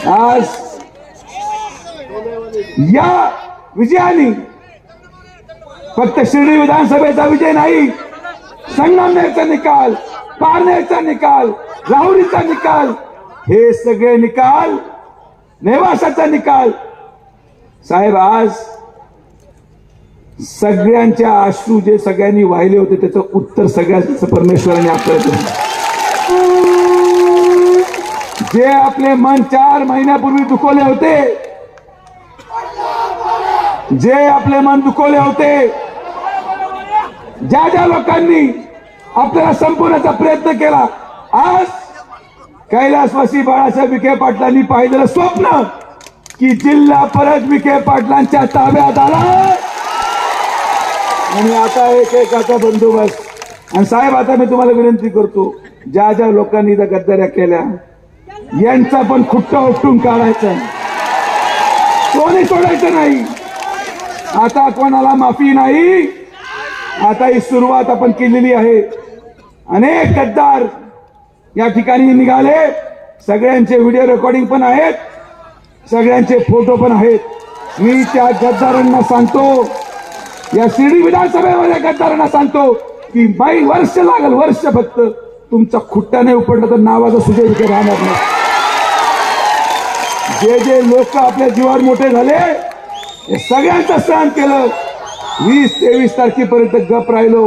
आज या विजयाने फक्त शिर्डी विधानसभेचा विजय नाही, संगमनेरचा निकाल, पारनेरचा निकाल, राहुरीचा निकाल, हे सगळे निकाल, नेवासाचा निकाल साहेब, आज सगळ्यांच्या अश्रू जे सगळ्यांनी वाहिले होते त्याचं उत्तर सगळ्यांचं परमेश्वराने आपल्याला दिलं. जे आपले मन 4 महिन्यापूर्वी दुखवले होते, जे आपले मन दुखवले होते, ज्या ज्या लोकांनी आपल्याला संपवण्याचा प्रयत्न केला, आज कैलासवासी बाळासाहेब विखे पाटलांनी पाहिलेलं स्वप्न की जिल्हा परत विखे पाटलांच्या ताब्यात आला आणि आता एकेकाचा बंदोबस्त. आणि साहेब, आता मी तुम्हाला विनंती करतो, ज्या ज्या लोकांनी इथं गद्दाऱ्या केल्या यांचा पण खुट्टा उपटून काढायचा, कोणी सोडायचं नाही. आता कोणाला माफी नाही. आता ही सुरुवात आपण केलेली आहे. अनेक गद्दार या ठिकाणी निघाले, सगळ्यांचे व्हिडिओ रेकॉर्डिंग पण आहेत, सगळ्यांचे फोटो पण आहेत. मी त्या गद्दारांना सांगतो, या शिर्डी विधानसभेमध्ये गद्दारांना सांगतो की बाई वर्ष लागल, वर्ष फक्त, तुमचा खुट्टा नाही उपडला तर नावाचा सुजय विखे राहणार नाही. जे जे लोक आपल्या जीवावर मोठे झाले हे सगळ्यांचं सहन केलं. 20-23 तारखेपर्यंत गप राहिलो,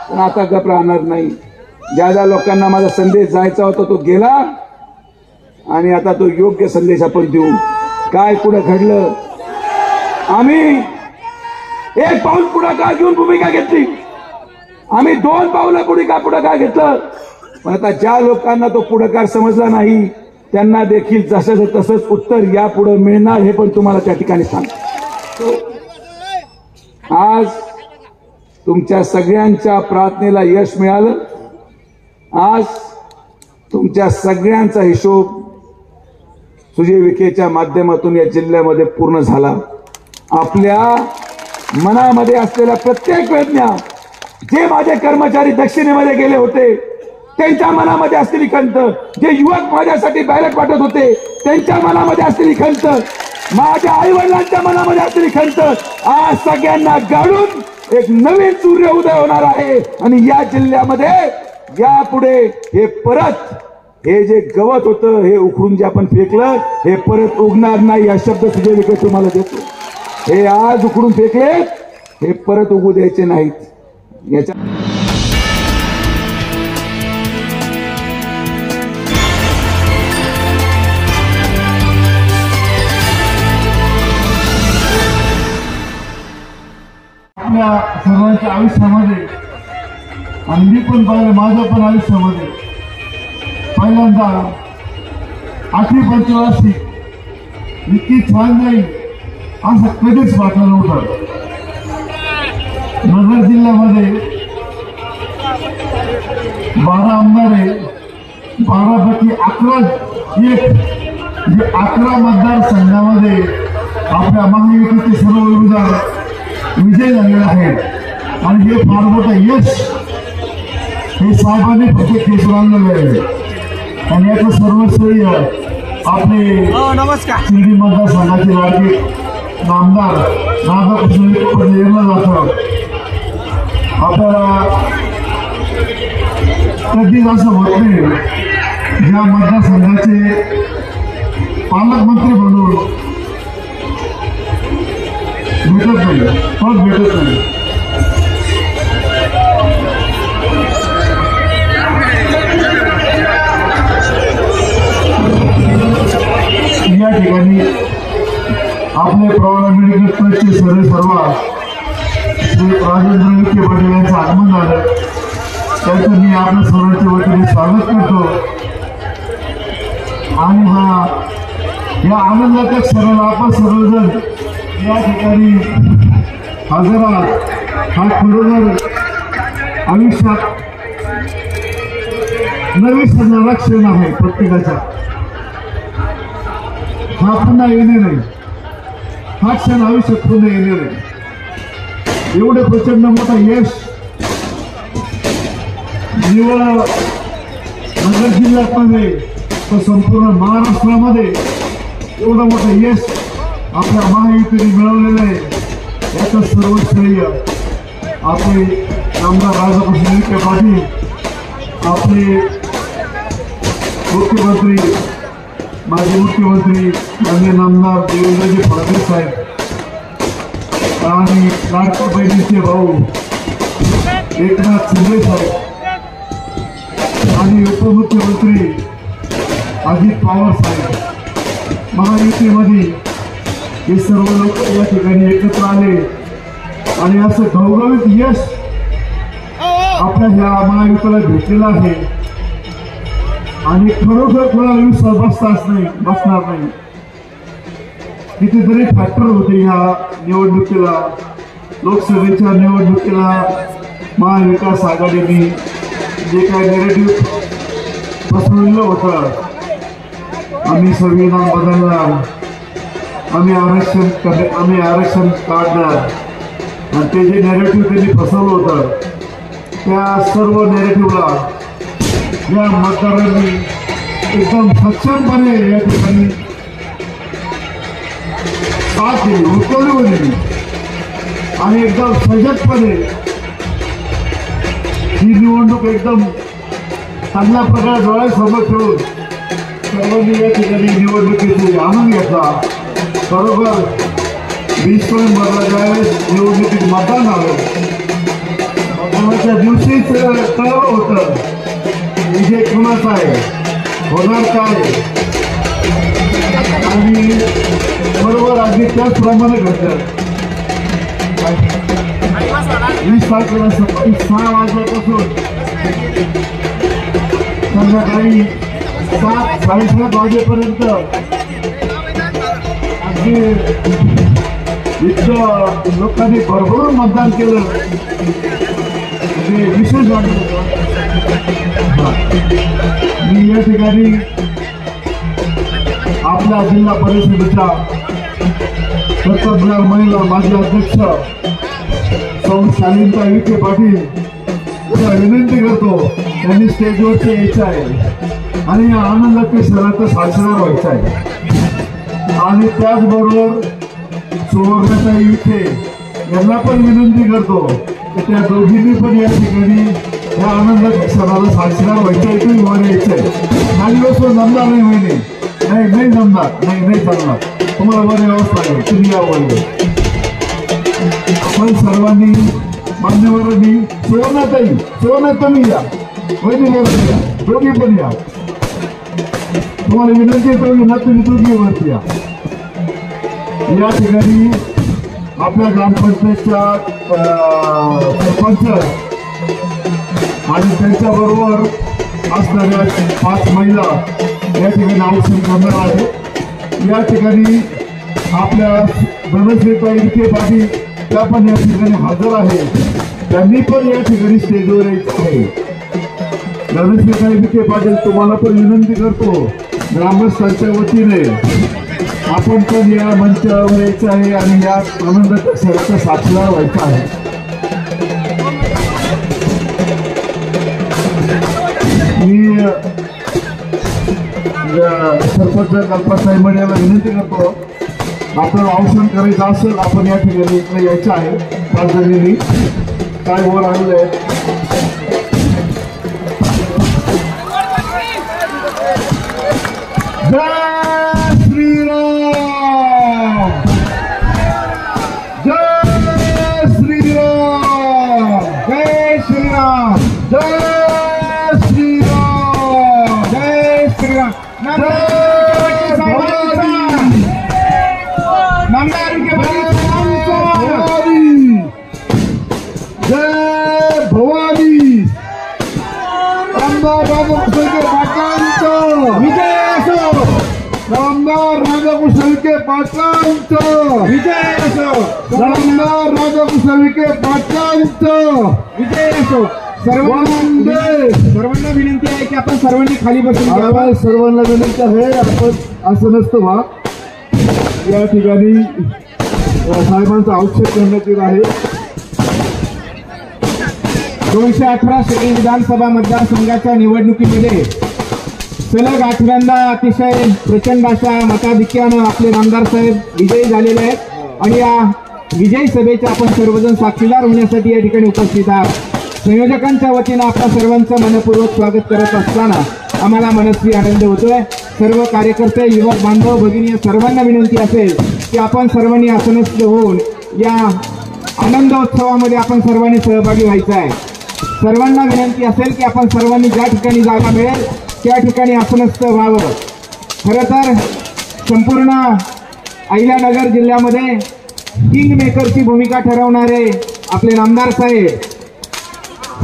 पण आता गप राहणार नाही. ज्या ज्या लोकांना माझा संदेश जायचा होता तो गेला आणि आता तो योग्य संदेश आपण देऊ. काय पुढे घडलं, आम्ही एक पाऊल पुढाकार घेऊन भूमिका घेतली, आम्ही 2 पावलं पुढाकार घेतलं. पण आता ज्या लोकांना तो पुढाकार समजला नाही त्यांना देखील जसं तसंच उत्तर यापुढे मिळणार हे पण तुम्हाला त्या ठिकाणी सांगतो. आज तुमच्या सगळ्यांच्या प्रार्थनेला यश मिळालं. आज तुमच्या सगळ्यांचा हिशोब सुजय विखेच्या माध्यमातून या जिल्ह्यामध्ये पूर्ण झाला. आपल्या मनामध्ये असलेल्या प्रत्येक वेदना, जे माझे कर्मचारी दक्षिणेमध्ये गेले होते त्यांच्या मनामध्ये असलेली खंत, जे युवक माझ्यासाठी बॅलेट वाटत होते त्यांच्या मनामध्ये असलेली खंत, माझ्या आई वडिलांच्या मनामध्ये असलेली खंत, आज सगळ्यांना गाडून एक नवीन सूर्य उदय होणार आहे. आणि या जिल्ह्यामध्ये यापुढे हे परत हे जे गवत होतं हे उखडून जे आपण फेकलं हे परत उगणार नाही, हा शब्द सुजय विखे तुम्हाला देतो. हे आज उखडून फेकले हे परत उगू द्यायचे नाहीत. याच्या आपल्या सर्वांच्या आयुष्यामध्ये आणि मी पण पाहिलं माझ्या पण आयुष्यामध्ये पहिल्यांदा 8वी पंचवार्षिक इतकी छान जाईल असं कधीच वाटलं नव्हतं. नगर जिल्ह्यामध्ये 12 आमदार आहे, 12पैकी 11 मतदारसंघामध्ये आपल्या महायुतीचे सर्व उमेदवार विजय झालेला आहे. आणि हे फार मोठं यश हे साहेबांनी फक्त केशरांना मिळाले. आणि याचं सर्व श्रेय आपले शिर्डी मतदारसंघाचे लाडके आमदार राधाकृष्ण विखे यांना जातं. आपल्याला कधीच असं होत नाही ज्या मतदारसंघाचे पालकमंत्री म्हणून भेटत नाही, पद भेटत नाही. या ठिकाणी आपले प्रवरा मेडिकल ट्रस्टचे सर्वेसर्वा श्री राजेंद्र विखे पाटील यांचं आगमन झालं. त्याचं मी आपल्या सर्वांच्या वतीने स्वागत करतो. आणि या आनंदाच्या क्षणाला आपण सर्वजण या ठिकाणी हजर आहात. हा खरोखर आयुष्यात नवीन सणारा क्षण आहे प्रत्येकाचा. हा पुन्हा येणे नाही, हा क्षण आयुष्यात पुन्हा येणे नाही. एवढे प्रचंड मोठा यश निवड नगर जिल्ह्यामध्ये तर संपूर्ण महाराष्ट्रामध्ये एवढं मोठं यश आपल्या महायुतीने मिळवलेलं आहे, याचं सर्व श्रेय आपले आमदार राधाकृष्ण विखे पाटील, आपले मुख्यमंत्री, माजी मुख्यमंत्री माननीय नामदार देवेंद्रजी फडणवीस साहेब आणि लाडक्या बहिणीचे भाऊ एकनाथ शिंदे साहेब आणि उपमुख्यमंत्री अजित पवार साहेब, महायुतीमध्ये हे सर्व लोक या ठिकाणी एकत्र आले आणि असं घवघवीत यश आपल्या ह्या महायुतीला भेटलेलं आहे. आणि खरोखर कोणाला विश्वास बसणार नाही. कितीतरी फॅक्टर होते ह्या निवडणुकीला, लोकसभेच्या निवडणुकीला महाविकास आघाडीने जे काय नेरेटिव्ह पसरवलं होतं, आम्ही संविधान बदलणार, आम्ही आरक्षण काढणार, आणि ते जे नेरेटिव्ह त्यांनी फसवलं होतं त्या सर्व नेरेटिव्हला या मतदारांनी एकदम सक्षमपणे या ठिकाणी साथ दिली, उचलून दिली आणि एकदम सजगपणे ही निवडणूक एकदम चांगल्या प्रकारे डोळ्यासमोर ठेवून सर्वांनी या ठिकाणी निवडणुकीचा आनंद घेतला. बरोबर 20 नोव्हेंबरला ज्यावेळेस निवडणुकीत मतदान आलं, मतदानाच्या दिवशीच कळलं होतं विजय कुणाचा आहे, होणार काय, आणि बरोबर अगदी त्याचप्रमाणे घडलं. 20 तारखेला सकाळी 6 वाजल्यापासून संध्याकाळी 7-7:30 वाजेपर्यंत अगदी इतकं लोकांनी भरभरून मतदान केलं, म्हणजे विशेष वाटलं. मी या ठिकाणी आपल्या जिल्हा परिषदेच्या कर्तव्यदक्ष महिला माजी अध्यक्ष सौ शालिंता विखे पाटील यांना विनंती करतो, त्यांनी स्टेजवरती यायचं आहे आणि या आनंदाच्या क्षणाचा साक्षीदार व्हायचा आहे. आणि त्याचबरोबर सुवर्णाताई विखे यांना पण विनंती करतो की त्या दोघींनी पण या ठिकाणी या आनंदाच्या क्षणाला साक्षीदार व्हायचं आहे, तुम्ही वर यायचं आहे. खाली बसून जमणार नाही महिने, नाही जमणार, नाही चालणार, तुम्हाला वर यावंच लागेल, तुम्ही यावर. आपण सर्वांनी मान्यवरांनी सुवर्णाताई तुम्ही या, वहिनी या, दोघी पण या, तुम्हाला विनंती करू ना, तुम्ही दोघी वरती या. या ठिकाणी आपल्या ग्रामपंचायतच्या सरपंच आणि त्यांच्याबरोबर असणाऱ्या 5 महिला या ठिकाणी औषध करणार आहे. या ठिकाणी आपल्या धनश्रीताई विखे पाटील त्या पण या ठिकाणी हजर आहे, त्यांनी पण या ठिकाणी स्टेजवर यायचं आहे. धनश्रीताई विखे पाटील तुम्हाला पण विनंती करतो, ग्रामस्थांच्या वतीने आपण पण या मंचावर यायचं आहे आणि या आनंदाच्या क्षणाचा साक्षीदार व्हायचा आहे. मी सरपंच कल्पनाताई मडे यांना विनंती करतो, आपल्याला औषध करायचं असेल आपण या ठिकाणी इकडे यायचं आहे. 5 जणींनी काय वर आलेलं आहे. जय श्रीराम, जय श्रीराम, जय श्रीराम, जय श्रीराम, जय श्रीराम. जय भवानी, आमदार राधाकृष्ण विखे पाटलांचा विजय असो, आमदार राधाकृष्ण विखे पाटलांचा विजय असो, आमदार राधाकृष्ण विखे पाटलांचा विजय असो. सर्वांना विनंती आहे की आपण सर्वांनी खाली बसून घ्यावं. सर्वांना विनंती आहे, आपण असं नसतं वा. या ठिकाणी साहेबांचा औक्षेप करण्यात येत आहे. 218 शिर्डी विधानसभा मतदारसंघाच्या निवडणुकीमध्ये सलग 8व्यांदा अतिशय प्रचंड अशा मताधिक्यानं आपले नामदार साहेब विजयी झालेले आहेत आणि या विजयी सभेचे आपण सर्वजण साक्षीदार होण्यासाठी या ठिकाणी उपस्थित आहात। संयोजकांच्या वतीनं आपल्या सर्वांचं मनपूर्वक स्वागत करत असताना आम्हाला मनस्वी आनंद होतोय। सर्व कार्यकर्ते, युवक बांधव, भगिनी सर्वांना विनंती असेल की आपण सर्वांनी आसनस्थ होऊन या आनंदोत्सवामध्ये आपण सर्वांनी सहभागी व्हायचं आहे। सर्वांना विनंती असेल की आपण सर्वांनी ज्या ठिकाणी जागा मिळेल त्या ठिकाणी आसनस्थ व्हावं। खरं तर संपूर्ण अहिल्यानगर जिल्ह्यामध्ये किंग मेकरची भूमिका ठरवणारे आपले नामदार साहेब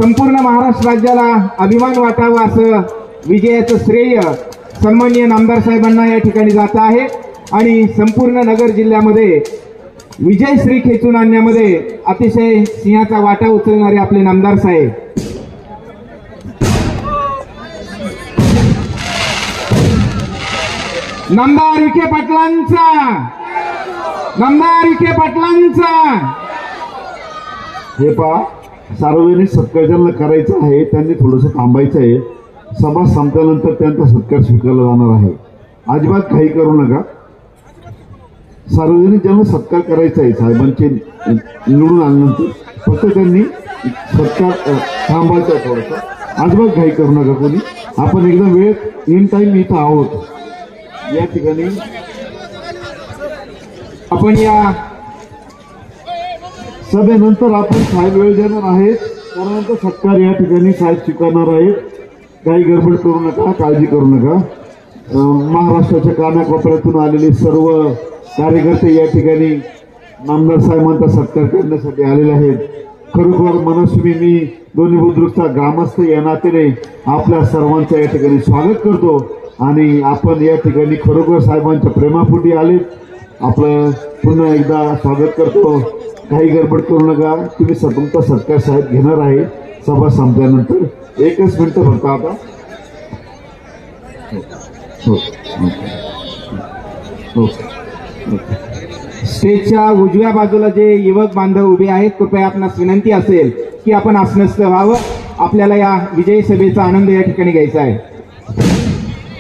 संपूर्ण महाराष्ट्र राज्याला अभिमान वाटावा असं विजयाचं श्रेय सन्माननीय नामदार साहेबांना या ठिकाणी जात आहे आणि संपूर्ण नगर जिल्ह्यामध्ये विजयश्री खेचून आणण्यामध्ये अतिशय सिंहाचा वाटा उचलणारे आपले नामदार साहेब। नामदार विखे पाटलांचा, नामदार विखे पाटलांचा। हे पहा, सार्वजनिक सत्कार ज्यांना करायचा आहे त्यांनी थोडंसं थांबायचं आहे। सभा संपल्यानंतर त्यांचा सत्कार स्वीकारला जाणार आहे। अजिबात घाई करू नका। सार्वजनिक ज्यांना सत्कार करायचा आहे साहेबांचे निवडून आल्यानंतर फक्त त्यांनी सत्कार थांबायचा आहे थोडंसं। अजिबात घाई करू नका कोणी। आपण एकदम वेळ इन टाइम इथं आहोत या ठिकाणी। आपण या सभेनंतर आपण साहेब वेळ देणार आहेत, त्यानंतर सत्कार या ठिकाणी साहेब स्वीकारणार आहेत। काही गडबड करू नका, काळजी करू नका। महाराष्ट्राच्या कानाकोपऱ्यातून आलेले सर्व कार्यकर्ते या ठिकाणी नामदार साहेबांचा सत्कार करण्यासाठी आलेले आहेत। खरोखर मनस्वी मी दोन्ही बुद्रुकचा ग्रामस्थ या नात्याने आपल्या सर्वांचं या ठिकाणी स्वागत करतो आणि आपण या ठिकाणी खरोखर साहेबांच्या प्रेमापोटी आलेत। आपलं पुन्हा एकदा स्वागत करतो। काही गडबड करू नका। तुम्ही तुमचा सत्कार साहेब घेणार आहे सभा संपल्यानंतर। एकच मिनिट फक्त आता। स्टेजच्या उजव्या बाजूला जे युवक बांधव उभे आहेत, कृपया आपणास विनंती असेल की आपण आसनस्थ व्हावं। आपल्याला या विजयी सभेचा आनंद या ठिकाणी घ्यायचा आहे।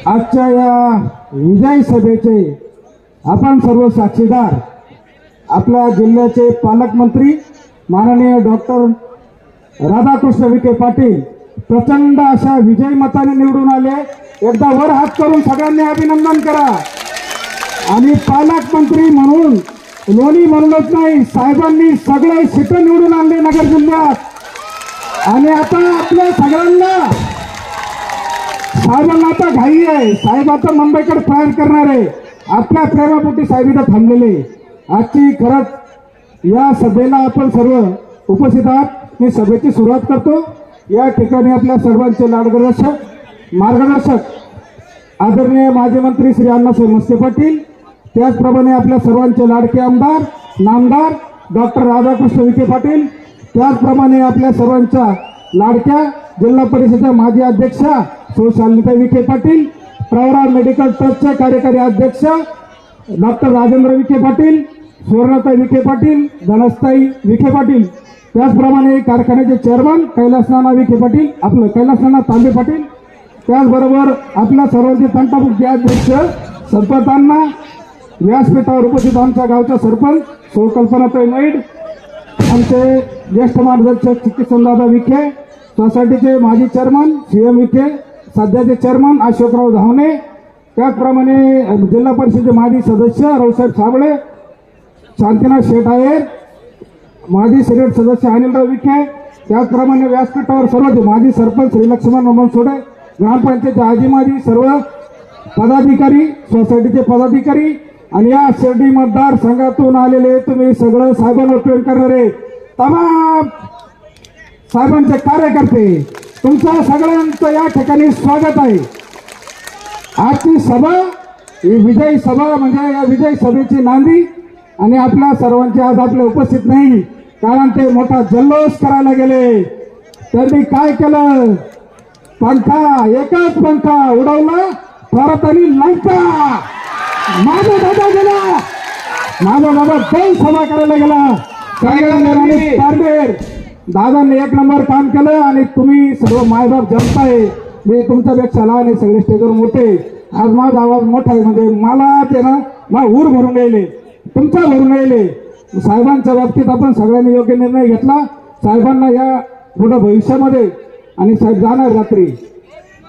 आजच्या या विजयी सभेचे आपण सर्व साक्षीदार आपल्या जिल्ह्याचे पालकमंत्री माननीय डॉक्टर राधाकृष्ण विखे पाटील प्रचंड अशा विजयी मताने निवडून आले। एकदा वर हात करून सगळ्यांनी अभिनंदन करा। आणि पालकमंत्री म्हणून लोणी म्हणूनच नाही, साहेबांनी सगळे सीट निवडून आणले नगर जिल्ह्यात। आणि आता आपल्या सगळ्यांना साहेबांना आता घाई आहे, साहेब आता मुंबईकडे प्रयाण करणार आहे। आपल्या प्रेमापोटी साहेब इथं थांबलेले। आजची खरंच या सभेला आपण सर्व उपस्थित आहात। मी सभेची सुरुवात करतो। या ठिकाणी आपल्या सर्वांचे मार्गदर्शक आदरणीय माजी मंत्री श्री अण्णासाहेब मस्के पाटील, त्याचप्रमाणे आपल्या सर्वांचे लाडके आमदार नामदार डॉक्टर राधाकृष्ण विखे पाटील, त्याचप्रमाणे आपल्या सर्वांच्या लाडक्या जिल्हा परिषदेच्या माजी अध्यक्षा सौ शालिनीताई विखे पाटील, प्रवरा मेडिकल ट्रस्टचे कार्यकारी अध्यक्ष डॉक्टर राजेंद्र विखे पाटील, सुवर्णाताई विखे पाटील, धनसताई विखे पाटील, त्याचप्रमाणे कारखान्याचे चेअरमन कैलासनाना विखे पाटील, आपलं कैलासनाना तांबे पाटील, त्याचबरोबर आपल्या सर्वांचे तंटामुक्ती अध्यक्ष सरपंचांना, व्यासपीठावर उपस्थित आमच्या गावच्या सरपंच सौ कल्पनाताई नाईड, आमचे ज्येष्ठ मार्गदर्शक चिकित्सनदादा विखे, सोसायटीचे माजी चेअरमन CM विखे, सध्याचे चेअरमन अशोकराव धावणे, त्याचप्रमाणे जिल्हा परिषदेचे माजी सदस्य रावसाहेब साबळे, शांतीनाथ शेठ आहेर, माजी सिनेट सदस्य अनिलराव विखे, त्याचप्रमाणे व्यासपीठावर सर्व माजी सरपंच श्री लक्ष्मण मनसोडे, ग्रामपंचायतचे आजी माजी सर्व पदाधिकारी, सोसायटीचे पदाधिकारी आणि या शिर्डी मतदारसंघातून आलेले तुम्ही सगळं साहेबांवर प्रेम करणारे तमाम साहेबांचे कार्यकर्ते, तुमचं सगळ्यांचं या ठिकाणी स्वागत आहे। आजची सभा ही विजयी सभा म्हणजे या विजयी सभेची नांदी आणि आपल्या सर्वांची आज आपले उपस्थित नाही, कारण ते मोठा जल्लोष करायला गेले। त्यांनी काय केलं, पंखा एकच पंखा उडवला, परत आणि लंका माझा दादा गेला, माझा दादा दोन सभा करायला गेला। दादांनी एक नंबर काम केलं आणि तुम्ही सर्व मायबाप जनता आहे मी तुमच्यापेक्षा लहान आहे, सगळे स्टेजवर मोठे. आज माझा आवाज मोठा आहे म्हणजे मला ते ना मा ऊर भरून येईल, तुमचा भरून येईल. साहेबांच्या बाबतीत आपण सगळ्यांनी योग्य निर्णय घेतला. साहेबांना या पुढे भविष्यामध्ये आणि साहेब जाणार रात्री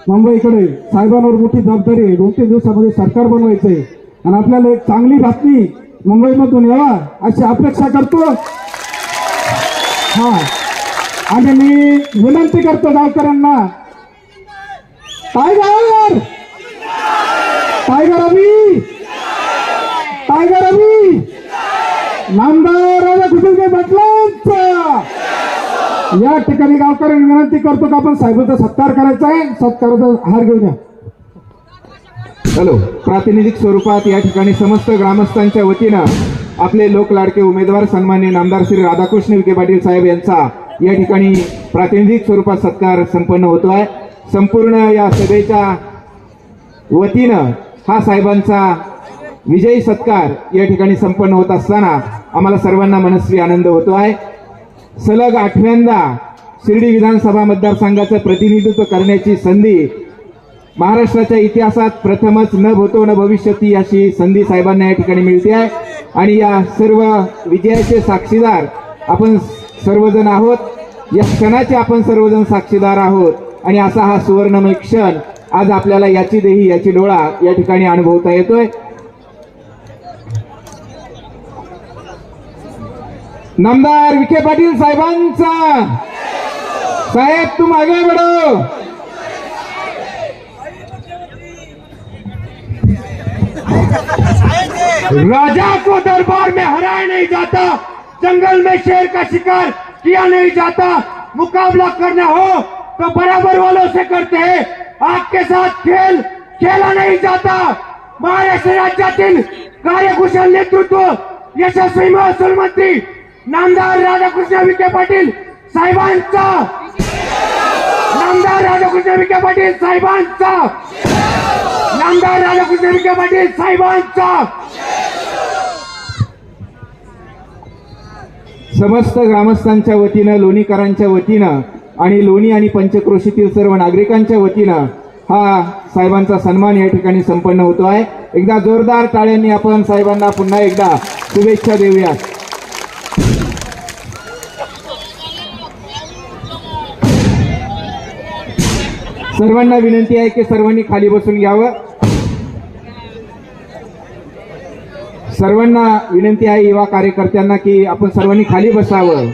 मुंबईकडे, साहेबांवर मोठी जबाबदारी आहे. 2-3 दिवसामध्ये सरकार बनवायचंय आणि आपल्याला एक चांगली बातमी मुंबईमधून यावा अशी अपेक्षा करतो. हा, आणि मी विनंती करतो गावकऱ्यांना, टायगर टायगर अभी टायगर अभी नामदार राजा कुटुंबे पाटलांचा या ठिकाणी गावकऱ्यांनी विनंती करतो की आपण साहेबांचा सत्कार करायचा आहे. सत्काराचा हार घेऊन या. हॅलो, प्रातिनिधिक स्वरूपात या ठिकाणी समस्त ग्रामस्थांच्या वतीनं आपले लोकलाडके उमेदवार सन्माननीय नामदार श्री राधाकृष्ण विखे पाटील साहेब यांचा या ठिकाणी प्रातिनिधिक स्वरूपात सत्कार संपन्न होतोय. संपूर्ण या सभेच्या वतीनं हा साहेबांचा विजयी सत्कार या ठिकाणी संपन्न होत असताना आम्हाला सर्वांना मनस्वी आनंद होतो आहे. सलग 8व्यांदा शिर्डी विधानसभा मतदारसंघाचं प्रतिनिधित्व करण्याची संधी महाराष्ट्राच्या इतिहासात प्रथमच न भूतो न भविष्यती अशी संधी साहेबांना या ठिकाणी मिळते आहे. आणि या सर्व विजयाचे साक्षीदार आपण सर्वजण आहोत. या क्षणाचे आपण सर्वजण साक्षीदार आहोत आणि असा हा सुवर्णमय क्षण आज आपल्याला याची देही याची डोळा या ठिकाणी अनुभवता येतोय. नामदार विखे पाटील साहेबांचा, साहेब तुम आगे बढ़ो. राजा को दरबार में हराया नहीं जाता, जंगल में शेर का शिकार किया नहीं जाता. मुकाबला करना हो तो बराबर वालों से करते हैं. आपके साथ खेल खेला नहीं जाता. महाराष्ट्र राज्यातील कार्यकुशल नेतृत्व यशस्वी महसूल मंत्री नामदार राधाकृष्ण विखे पाटील साहेबांचा, नामदार राधाकृष्ण विखे पाटील साहेबांचा, नामदार राधाकृष्ण विखे पाटील साहेबांचा. समस्त ग्रामस्थांच्या वतीनं, लोणीकरांच्या वतीनं आणि लोणी आणि पंचक्रोशीतील सर्व नागरिकांच्या वतीनं हा साहेबांचा सन्मान या ठिकाणी संपन्न होतो आहे. एकदा जोरदार टाळ्यांनी आपण साहेबांना पुन्हा एकदा शुभेच्छा देऊया. सर्वांना विनंती आहे की सर्वांनी खाली बसून घ्यावं. सर्वांना विनंती आहे युवा कार्यकर्त्यांना की आपण सर्वांनी खाली बसावं.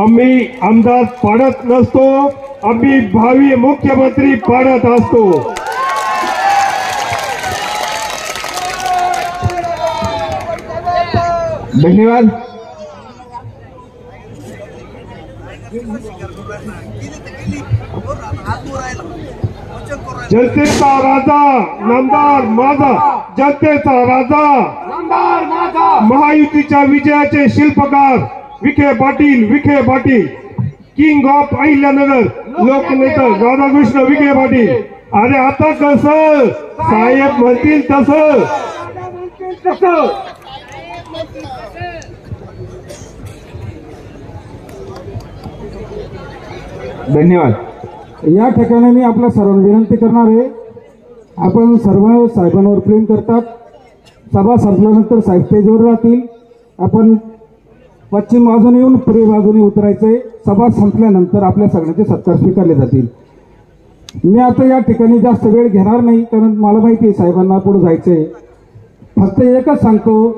आम्ही आमदार पाडत नसतो, आम्ही भावी मुख्यमंत्री पाडत असतो. धन्यवाद. जनतेचा राजा नामदार माझा, जनतेचा राजा नामदार माझा. महायुतीच्या विजयाचे शिल्पकार विखे पाटील, विखे पाटील. किंग ऑफ अहिल्यानगर लोकनेता राधाकृष्ण विखे पाटील. अरे आता कसं साहेब म्हणतील तसं. धन्यवाद. या ठिकाणी मी आपल्या सर्वांना विनंती करणार आहे, आपण सर्व साहेबांवर प्रेम करतात. सभा संपल्यानंतर साहेब स्टेजवर राहतील. आपण पश्चिम बाजूने येऊन पूर्व बाजूने उतरायचंय. सभा संपल्यानंतर आपल्या सगळ्यांचे सत्कार स्वीकारले जातील. मी आता या ठिकाणी जास्त वेळ घेणार नाही, कारण मला माहिती आहे साहेबांना पुढे जायचंय. फक्त एकच सांगतो,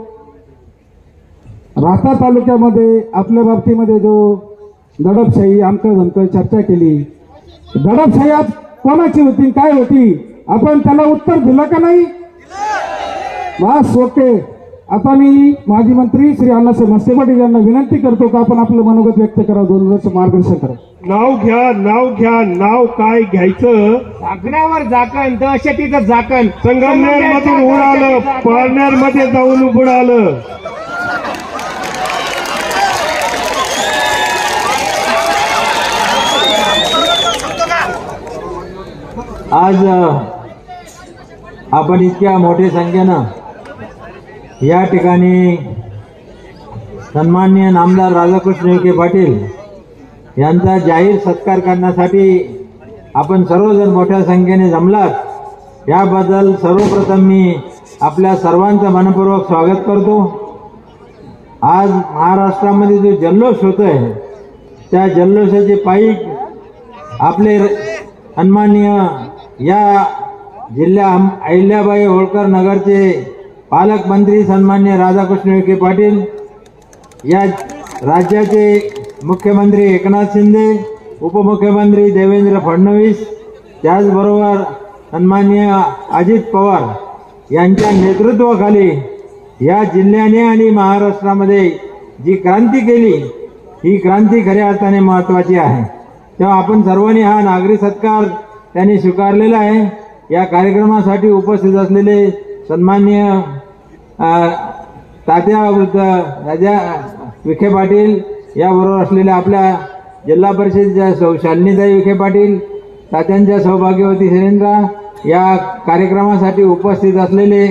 राहता तालुक्यामध्ये आपल्या बाबतीमध्ये जो दडपशाही आमकं जमकं चर्चा केली, दडपशाही आज कोणाची होती काय होती आपण त्याला उत्तर दिलं का नाही? बस ओके. आता मी माजी मंत्री श्री अण्णासाहेब म्हस्के पाटील यांना विनंती करतो का आपण आपलं मनोगत व्यक्त करा, 2 वर्ष मार्गदर्शन करा. नाव घ्या, नाव घ्या. नाव काय घ्यायचं? झाकणावर झाकण, दहशतीचं झाकण. संगमनेर मधून उडालं, पारनेर मध्ये जाऊन उडालं. आज आपण इतक्या मोठ्या संख्येनं या ठिकाणी सन्माननीय नामदार राधाकृष्ण विखे पाटील यांचा जाहीर सत्कार करण्यासाठी आपण सर्वजण मोठ्या संख्येने जमलात याबद्दल सर्वप्रथम मी आपल्या सर्वांचं मनपूर्वक स्वागत करतो। आज महाराष्ट्रामध्ये जो जल्लोष होतोय त्या जल्लोषाचे पायी आपले सन्माननीय या जिल्हा अहिल्याबाई होळकर नगरचे पालकमंत्री सन्माननीय राधाकृष्ण विखे पाटील, या राज्याचे मुख्यमंत्री एकनाथ शिंदे, उपमुख्यमंत्री देवेंद्र फडणवीस, त्याचबरोबर सन्माननीय अजित पवार यांच्या नेतृत्वाखाली या जिल्ह्याने आणि महाराष्ट्रामध्ये जी क्रांती केली ही क्रांती खऱ्या अर्थाने महत्त्वाची आहे। तेव्हा आपण सर्वांनी हा नागरी सत्कार त्यांनी स्वीकारलेला आहे। या कार्यक्रमासाठी उपस्थित असलेले सन्माननीय तात्या वृद्ध राजा विखे पाटील, याबरोबर असलेल्या आपल्या जिल्हा परिषदेच्या शालिनीताई विखे पाटील, तात्यांच्या सौभाग्यवती शिरेंद्रा, या कार्यक्रमासाठी उपस्थित असलेले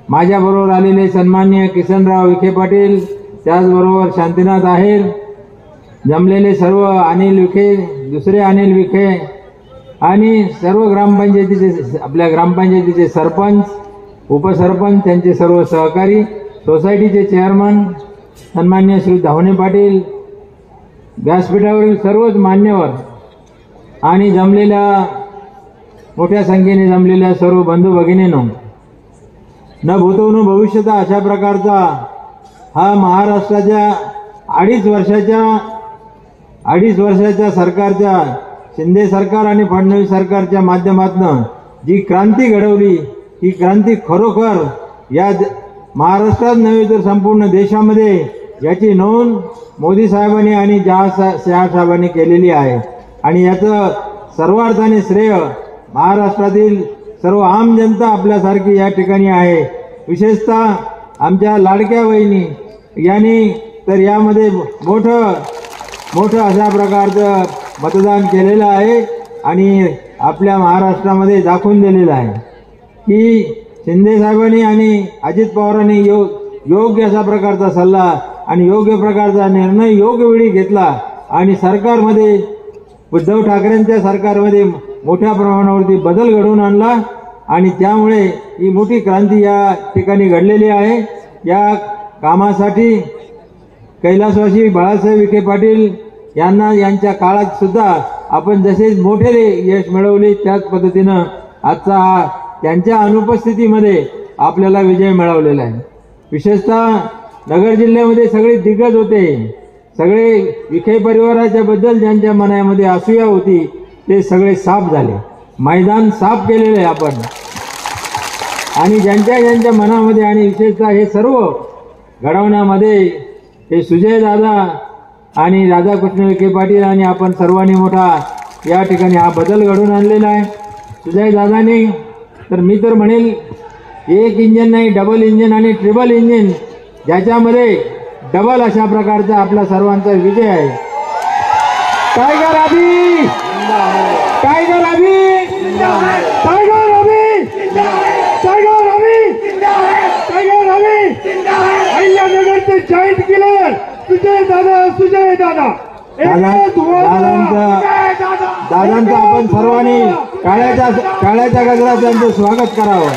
माझ्याबरोबर आलेले सन्माननीय किसनराव विखे पाटील, त्याचबरोबर शांतीनाथ आहेर, जमलेले सर्व अनिल विखे, दुसरे अनिल विखे आणि सर्व ग्रामपंचायतीचे आपल्या ग्रामपंचायतीचे सरपंच, उपसरपंच, त्यांचे सर्व सहकारी, सोसायटीचे चेअरमन सन्माननीय श्री धावणे पाटील, व्यासपीठावरील सर्वच मान्यवर आणि जमलेल्या मोठ्या संख्येने जमलेल्या सर्व बंधू भगिनींनो, न भूतो न भविष्यता अशा प्रकारचा हा महाराष्ट्राच्या अडीच वर्षाच्या सरकारच्या शिंदे सरकार आणि फडणवीस सरकारच्या माध्यमातून जी क्रांती घडवली ही क्रांती खरोखर या महाराष्ट्रात नव्हे तर संपूर्ण देशामध्ये याची नोंद मोदी साहेबांनी आणि शहा साहेबांनी केलेली आहे। आणि याचं सर्वार्थाने श्रेय महाराष्ट्रातील सर्व आम जनता आपल्यासारखी या ठिकाणी आहे। विशेषतः आमच्या लाडक्या बहिणी यांनी तर यामध्ये मोठं अशा प्रकारचं मतदान केलेलं आहे आणि आपल्या महाराष्ट्रामध्ये दाखवून दिलेलं आहे की शिंदे साहेबांनी आणि अजित पवारांनी योग्य अशा प्रकारचा सल्ला आणि योग्य प्रकारचा निर्णय योग्य वेळी घेतला आणि सरकारमध्ये उद्धव ठाकरेंच्या सरकारमध्ये मोठ्या प्रमाणावरती बदल घडवून आणला आणि त्यामुळे ही मोठी क्रांती या ठिकाणी घडलेली आहे। या कामासाठी कैलासवासी बाळासाहेब विखे पाटील यांना यांच्या काळात सुद्धा आपण जसे मोठे यश मिळवले त्याच पद्धतीनं आजचा हा त्यांच्या अनुपस्थितीमध्ये आपल्याला विजय मिळवलेला आहे। विशेषतः नगर जिल्ह्यामध्ये सगळे दिग्गज होते, सगळे विखे परिवाराच्या बद्दल ज्यांच्या मनामध्ये असूया होती ते सगळे साफ झाले, मैदान साफ केलेले आपण आणि ज्यांच्या मनामध्ये आणि विशेषतः हे सर्व घडवण्यामध्ये हे सुजय दादा आणि राधाकृष्ण विखे पाटील आणि आपण सर्वांनी मोठा या ठिकाणी हा बदल घडवून आणलेला आहे। सुजय दादांनी तर मी तर म्हणेल एक इंजिन नाही, डबल इंजिन आणि ट्रिपल इंजिन, ज्याच्यामध्ये डबल अशा प्रकारचा आपला सर्वांचा विजय आहे। टायगर अभी, टायगर अभी, टायगर अभी, टायगर अभी, टायगर अभी, अहिल्यानगरचे जाईंट किलर सुजय दादा दादांचं आपण सर्वांनी काळ्याच्या गजरात त्यांचं स्वागत करावं।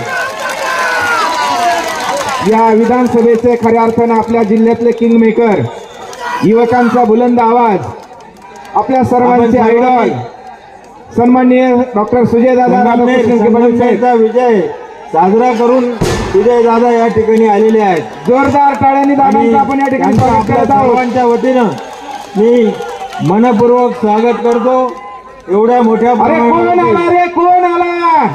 या विधानसभेचे खऱ्या अर्थानं आपल्या जिल्ह्यातले किंगमेकर, युवकांचा बुलंद आवाज, आपल्या सर्वांचे आयडॉल सन्माननीय डॉक्टर सुजय दादा राधाकृष्णचा विजय साजरा करून सुजय दादा या ठिकाणी आलेले आहेत। जोरदार टाळ्यांनी दादांचं आपण या ठिकाणी स्वागत करत आहोत। सर्वांच्या वतीनं मी मनपूर्वक स्वागत करतो। एवढ्या मोठ्या कोण आला रे, कोण आला,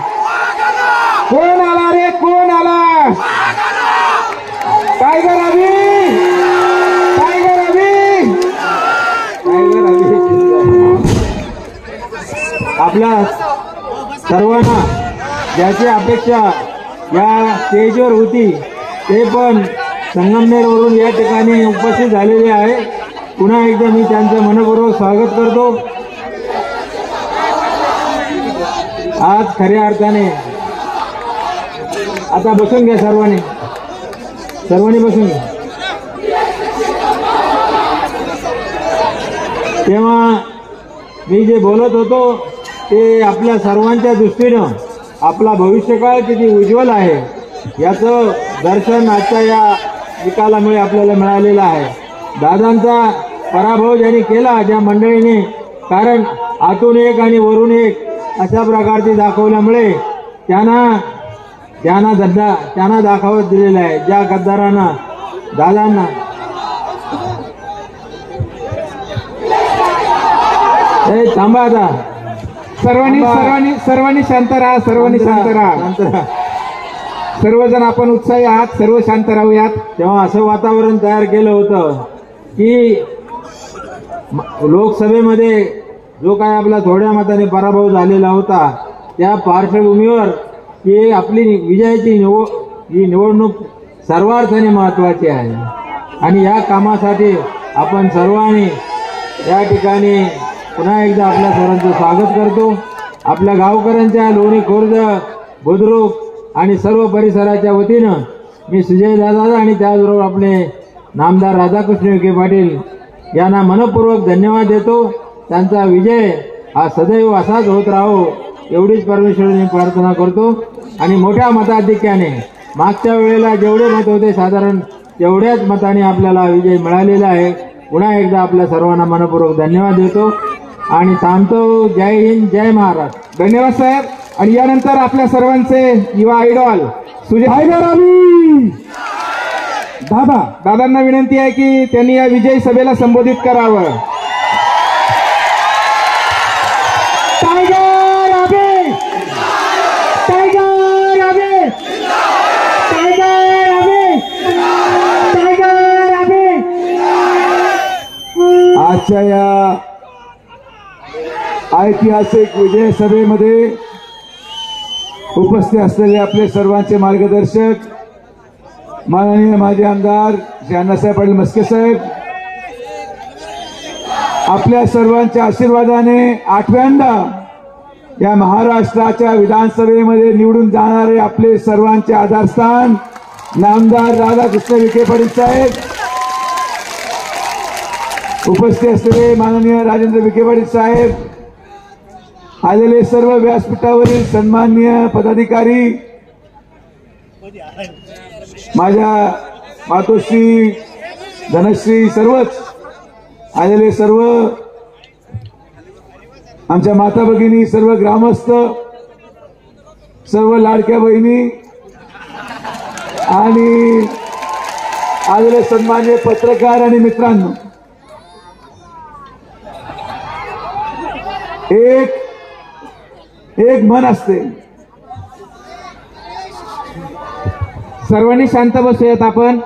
कोण आला रे, कोण आला, टायगर अभी, टायगर अभी, टायगर अभी। आपल्या सर्वांना ज्याची अपेक्षा या स्टेजवर होती ते पण संगमनेरवरून या ठिकाणी उपस्थित झालेले आहे। पुन्हा एकदा मी त्यांचं मनपूर्वक स्वागत करतो। आज खऱ्या अर्थाने आता बसून घ्या सर्वांनी। सर्वांनी बसून घ्या. तेव्हा मी जे बोलत होतो ते आपल्या सर्वांच्या दृष्टीनं आपला भविष्यकाळ किती उज्ज्वल आहे याचं दर्शन आजच्या या निकालामुळे आपल्याला मिळालेलं आहे. दादांचा पराभव ज्यांनी केला ज्या मंडळीने, कारण आतून एक आणि वरून एक अशा प्रकारची दाखवल्यामुळे त्यांना दाखवत दिलेला आहे. ज्या गद्दारांना दादांना थांबा आता सर्वांनी शांत राहा. सर्वजण आपण उत्साही आहात, सर्व शांत राहूयात. तेव्हा असं वातावरण तयार केलं होतं की लोकसभेमध्ये जो काय आपला थोड्या मताने पराभव झालेला होता त्या पार्श्वभूमीवर की आपली विजयाची ही निवडणूक सर्वार्थाने महत्वाची आहे आणि या कामासाठी आपण सर्वांनी या ठिकाणी पुन्हा एकदा आपल्या सर्वांचं स्वागत करतो. आपल्या गावकऱ्यांच्या लोणी खुर्द बुद्रुक आणि सर्व परिसराच्या वतीनं मी सुजय दादा आणि त्याचबरोबर आपले नामदार राधाकृष्ण विखे पाटील यांना मनपूर्वक धन्यवाद देतो. त्यांचा विजय हा सदैव असाच होत राहो एवढीच परमेश्वराने प्रार्थना करतो. आणि मोठ्या मताधिक्याने मागच्या वेळेला जेवढे मत होते साधारण तेवढ्याच मताने आपल्याला विजय मिळालेला आहे. पुन्हा एकदा आपल्या सर्वांना मनपूर्वक धन्यवाद देतो आणि थांबतो. जय हिंद, जय महाराष्ट्र. धन्यवाद साहेब. आणि यानंतर आपल्या सर्वांचे युवा आयडॉल सुजय दादांना विनंती आहे की त्यांनी या विजयी सभेला संबोधित करावं. टायगर अभी, टायगर अभी, टायगर अभी, टायगर अभी. आजच्या या ऐतिहासिक विजय सभेमध्ये उपस्थित असलेले आपले सर्वांचे मार्गदर्शक माननीय माजी आमदार श्री अण्णासाहेब पाटील मस्के साहेब, आपल्या सर्वांच्या आशीर्वादाने 8व्यांदा या महाराष्ट्राच्या विधानसभेमध्ये निवडून जाणारे आपले सर्वांचे आधारस्थान नामदार राधाकृष्ण विखे पाटील साहेब, उपस्थित असलेले माननीय राजेंद्र विखे पाटील साहेब, आलेले सर्व व्यासपीठावरील सन्माननीय पदाधिकारी, माझ्या मातोश्री धनश्री, सर्वच आलेले सर्व आमच्या माता भगिनी, सर्व ग्रामस्थ, सर्व लाडक्या बहिणी आणि आलेले सन्माननीय पत्रकार आणि मित्रांनो, एक मन असते. सर्वांनी शांत बसूयात आपण.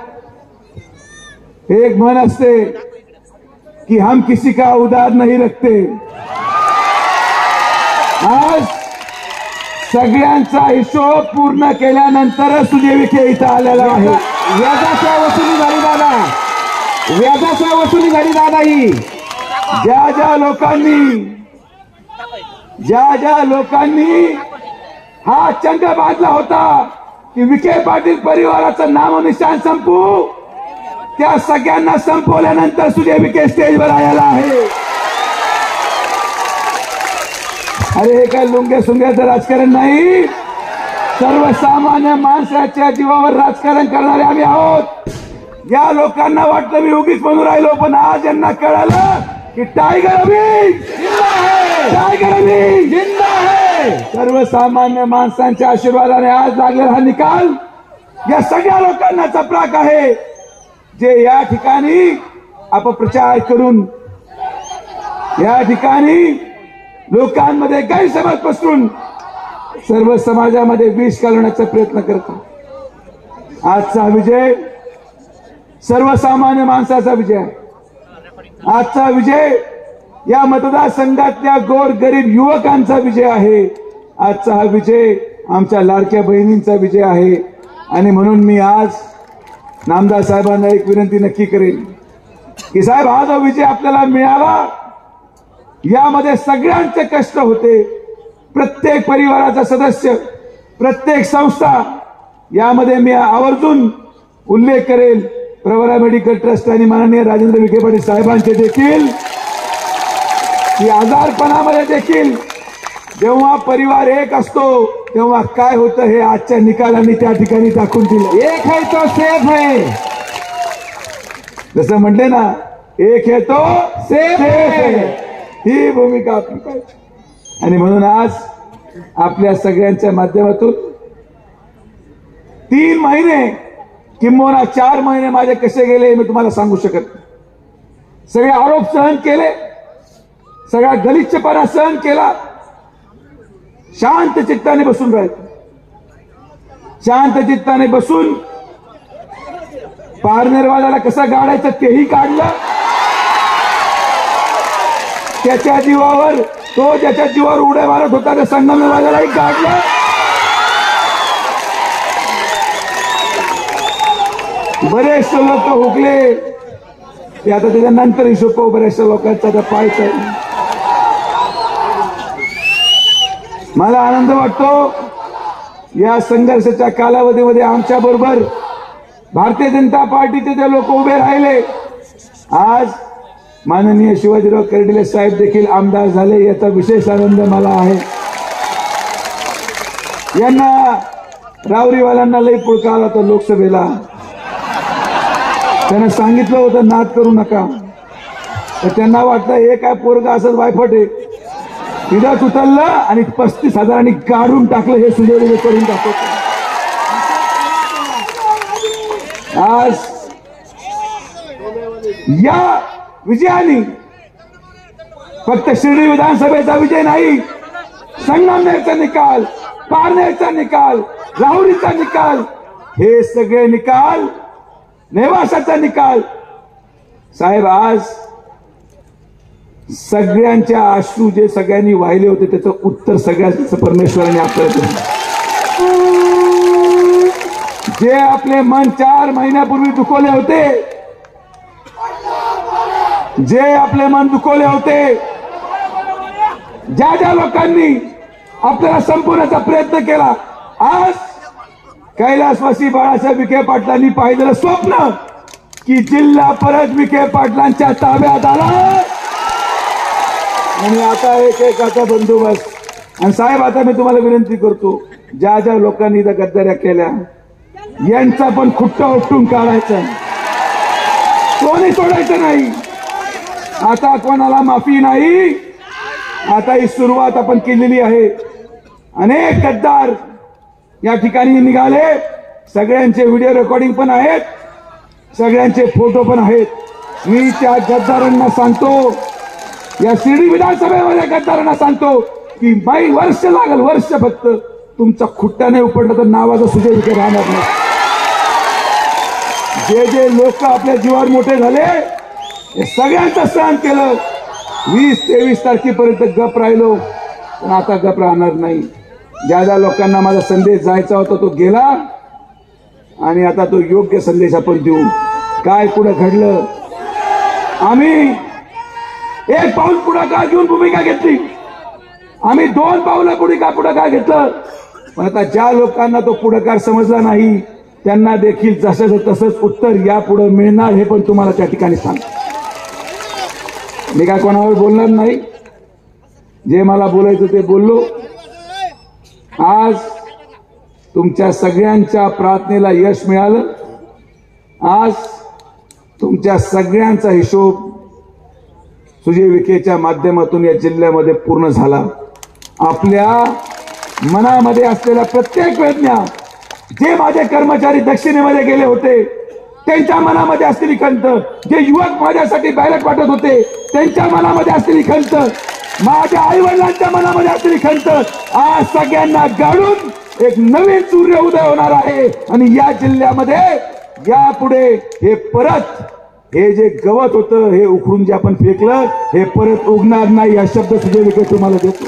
एक मन असते कि हम किसी का उधार नहीं रखते. आज सगळ्यांचा हिशोब पूर्ण केल्यानंतर सुजय विखे इथं आलेला आहे. व्याजाच्या वसुली झाली दादा, व्याजाच्या वसुली झाली दादा. ही ज्या ज्या लोकांनी हा चंग बांधला होता की विखे पाटील परिवाराचं नामनिशाण संपू, त्या सगळ्यांना संपवल्यानंतर सुजय विखे स्टेजवर आलेला आहे. अरे हे काय लुंगे सुंग्याचं राजकारण नाही, सर्वसामान्य माणसाच्या जीवावर राजकारण करणारे आम्ही आहोत. या लोकांना वाटलं मी उगीच म्हणून राहिलो, पण आज यांना कळालं की टायगर अभी जिंदा है, टायगर अभी जिंदा है. सर्वसामान्य माणसांच्या आशीर्वादाने आज लागलेला हा निकाल या सगळ्या लोकांना चपराक आहे, जे या ठिकाणी अपप्रचार करून या ठिकाणी लोकांमध्ये गैरसमज पसरून सर्व समाजामध्ये विष घालवण्याचा प्रयत्न करतात. आजचा विजय सर्वसामान्य माणसाचा विजय आहे. आजचा विजय या मतदारसंघातल्या गोर गरीब युवकांचा विजय आहे. आजचा हा विजय आमच्या लाडक्या बहिणींचा विजय आहे. आणि म्हणून मी आज नामदार साहेबांना एक विनंती नक्की करेन की साहेब, हा जो विजय आपल्याला मिळाला यामध्ये सगळ्यांचे कष्ट होते. प्रत्येक परिवाराचा सदस्य, प्रत्येक संस्था यामध्ये मी आवर्जून उल्लेख करेल प्रवरा मेडिकल ट्रस्ट आणि माननीय राजेंद्र विखे पाटील साहेबांचे देखील, की आजारपणामध्ये देखील जेव्हा परिवार एक असतो तेव्हा काय होतं हे आजच्या निकालांनी त्या ठिकाणी दाखवून दिलं. एक है तो सेफ है, जसं म्हटले ना, एक है तो सेफ है, ही भूमिका आपली पाहिजे. आणि म्हणून आज आपल्या सगळ्यांच्या माध्यमातून 3 महिने किंबहुना 4 महिने माझे कसे गेले मी तुम्हाला सांगू शकत नाही. सगळे आरोप सहन केले, सगळा गलिच्छपणा सहन केला, शांत चित्ताने बसून राहायचं. शांत चित्ताने बसून पारनेरवाल्याला कसं गाडायचं तेही काढलं. त्याच्या जीवावर, तो ज्याच्या जीवावर उड्या मारत होता त्या संगमनेरवाल्यालाही काढलं. बरेचसे लोक हुकले, ते आता त्याच्यानंतर हिशोब पाहू. बऱ्याचशा लोकांचा आता पाहायचं. मला आनंद वाटतो या संघर्षाच्या कालावधीमध्ये आमच्या बरोबर भारतीय जनता पार्टीचे ते लोक उभे राहिले. आज माननीय शिवाजीराव कर्डिले साहेब देखील आमदार झाले, याचा विशेष आनंद मला आहे. यांना रावरीवाल्यांना लई पुळका आला होता लोकसभेला. त्यांना सांगितलं होतं नाद करू नका, तर त्यांना वाटलं हे काय पोरगा असंच वायफट आहे. तिथं उतरलं आणि 35,000 काढून टाकलं. हे सुजय करून टाकतो. आज या विजयाने फक्त शिर्डी विधानसभेचा विजय नाही, संगमनेरचा निकाल, पारनेरचा निकाल, राहुरीचा निकाल, हे सगळे निकाल, नेवासाचा निकाल. साहेब, आज सगळ्यांच्या अश्रू जे सगळ्यांनी वाहिले होते त्याचं उत्तर सगळ्यांचं परमेश्वराने आपल्याला दिलं. जे आपले मन 4 महिन्यापूर्वी दुखवले होते, जे आपले मन दुखवले होते, ज्या ज्या लोकांनी आपल्याला संपवण्याचा प्रयत्न केला, आज कैलासवासी बाळासाहेब विखे पाटलांनी पाहिलेलं स्वप्न की जिल्हा परत विखे पाटलांच्या ताब्यात आला. आणि आता एकेकाचा बंदोबस्त. आणि साहेब, आता मी तुम्हाला विनंती करतो, ज्या ज्या लोकांनी इथं गद्दाऱ्या केल्या यांचा पण खुट्टा उपटून काढायचा, कोणी सोडायचं नाही. आता कोणाला माफी नाही. आता ही सुरुवात आपण केलेली आहे. अनेक गद्दार या ठिकाणी निघाले, सगळ्यांचे व्हिडिओ रेकॉर्डिंग पण आहेत, सगळ्यांचे फोटो पण आहेत. मी त्या गद्दारांना सांगतो, या शिर्डी विधानसभेमध्ये गद्दारांना सांगतो की बाई वर्ष लागेल, वर्ष, फक्त तुमचा खुट्टा नाही उपडला तर नावाचा सुजय विखे राहणार नाही. जे जे लोक आपल्या जीवावर मोठे झाले हे सगळ्यांचं सहन केलं. 20-23 तारखेपर्यंत गप राहिलो, पण आता गप राहणार नाही. ज्या ज्या लोकांना माझा संदेश जायचा होता तो गेला, आणि आता तो योग्य संदेश आपण देऊ. काय पुढे घडलं, आम्ही 1 पाऊल पुढाकार घेऊन भूमिका घेतली, आम्ही 2 पावलं पुढाकार घेतलं. पण आता ज्या लोकांना तो पुढाकार समजला नाही त्यांना देखील जसं तसंच उत्तर यापुढे मिळणार, हे पण तुम्हाला त्या ठिकाणी सांगतो. मी काय कोणावर बोलणार नाही, जे मला बोलायचं ते बोललो. आज तुमच्या सगळ्यांच्या प्रार्थनेला यश मिळालं. आज तुमच्या सगळ्यांचा हिशोब सुजय विखेच्या माध्यमातून या जिल्ह्यामध्ये पूर्ण झाला. आपल्या मनामध्ये असलेल्या प्रत्येक वेदना, जे माझे कर्मचारी दक्षिणेमध्ये गेले होते त्यांच्या मनामध्ये असलेली खंत, जे युवक माझ्यासाठी बॅलेट वाटत होते त्यांच्या मनामध्ये असलेली खंत, माझ्या आई वडिलांच्या मनामध्ये असलेली खंत, आज सगळ्यांना गाडून एक नवीन सूर्य उदय होणार आहे. आणि या जिल्ह्यामध्ये यापुढे हे परत, हे जे गवत होतं हे उखडून जे आपण फेकलं हे परत उगणार नाही, हा शब्द सुजय विखे तुम्हाला देतो.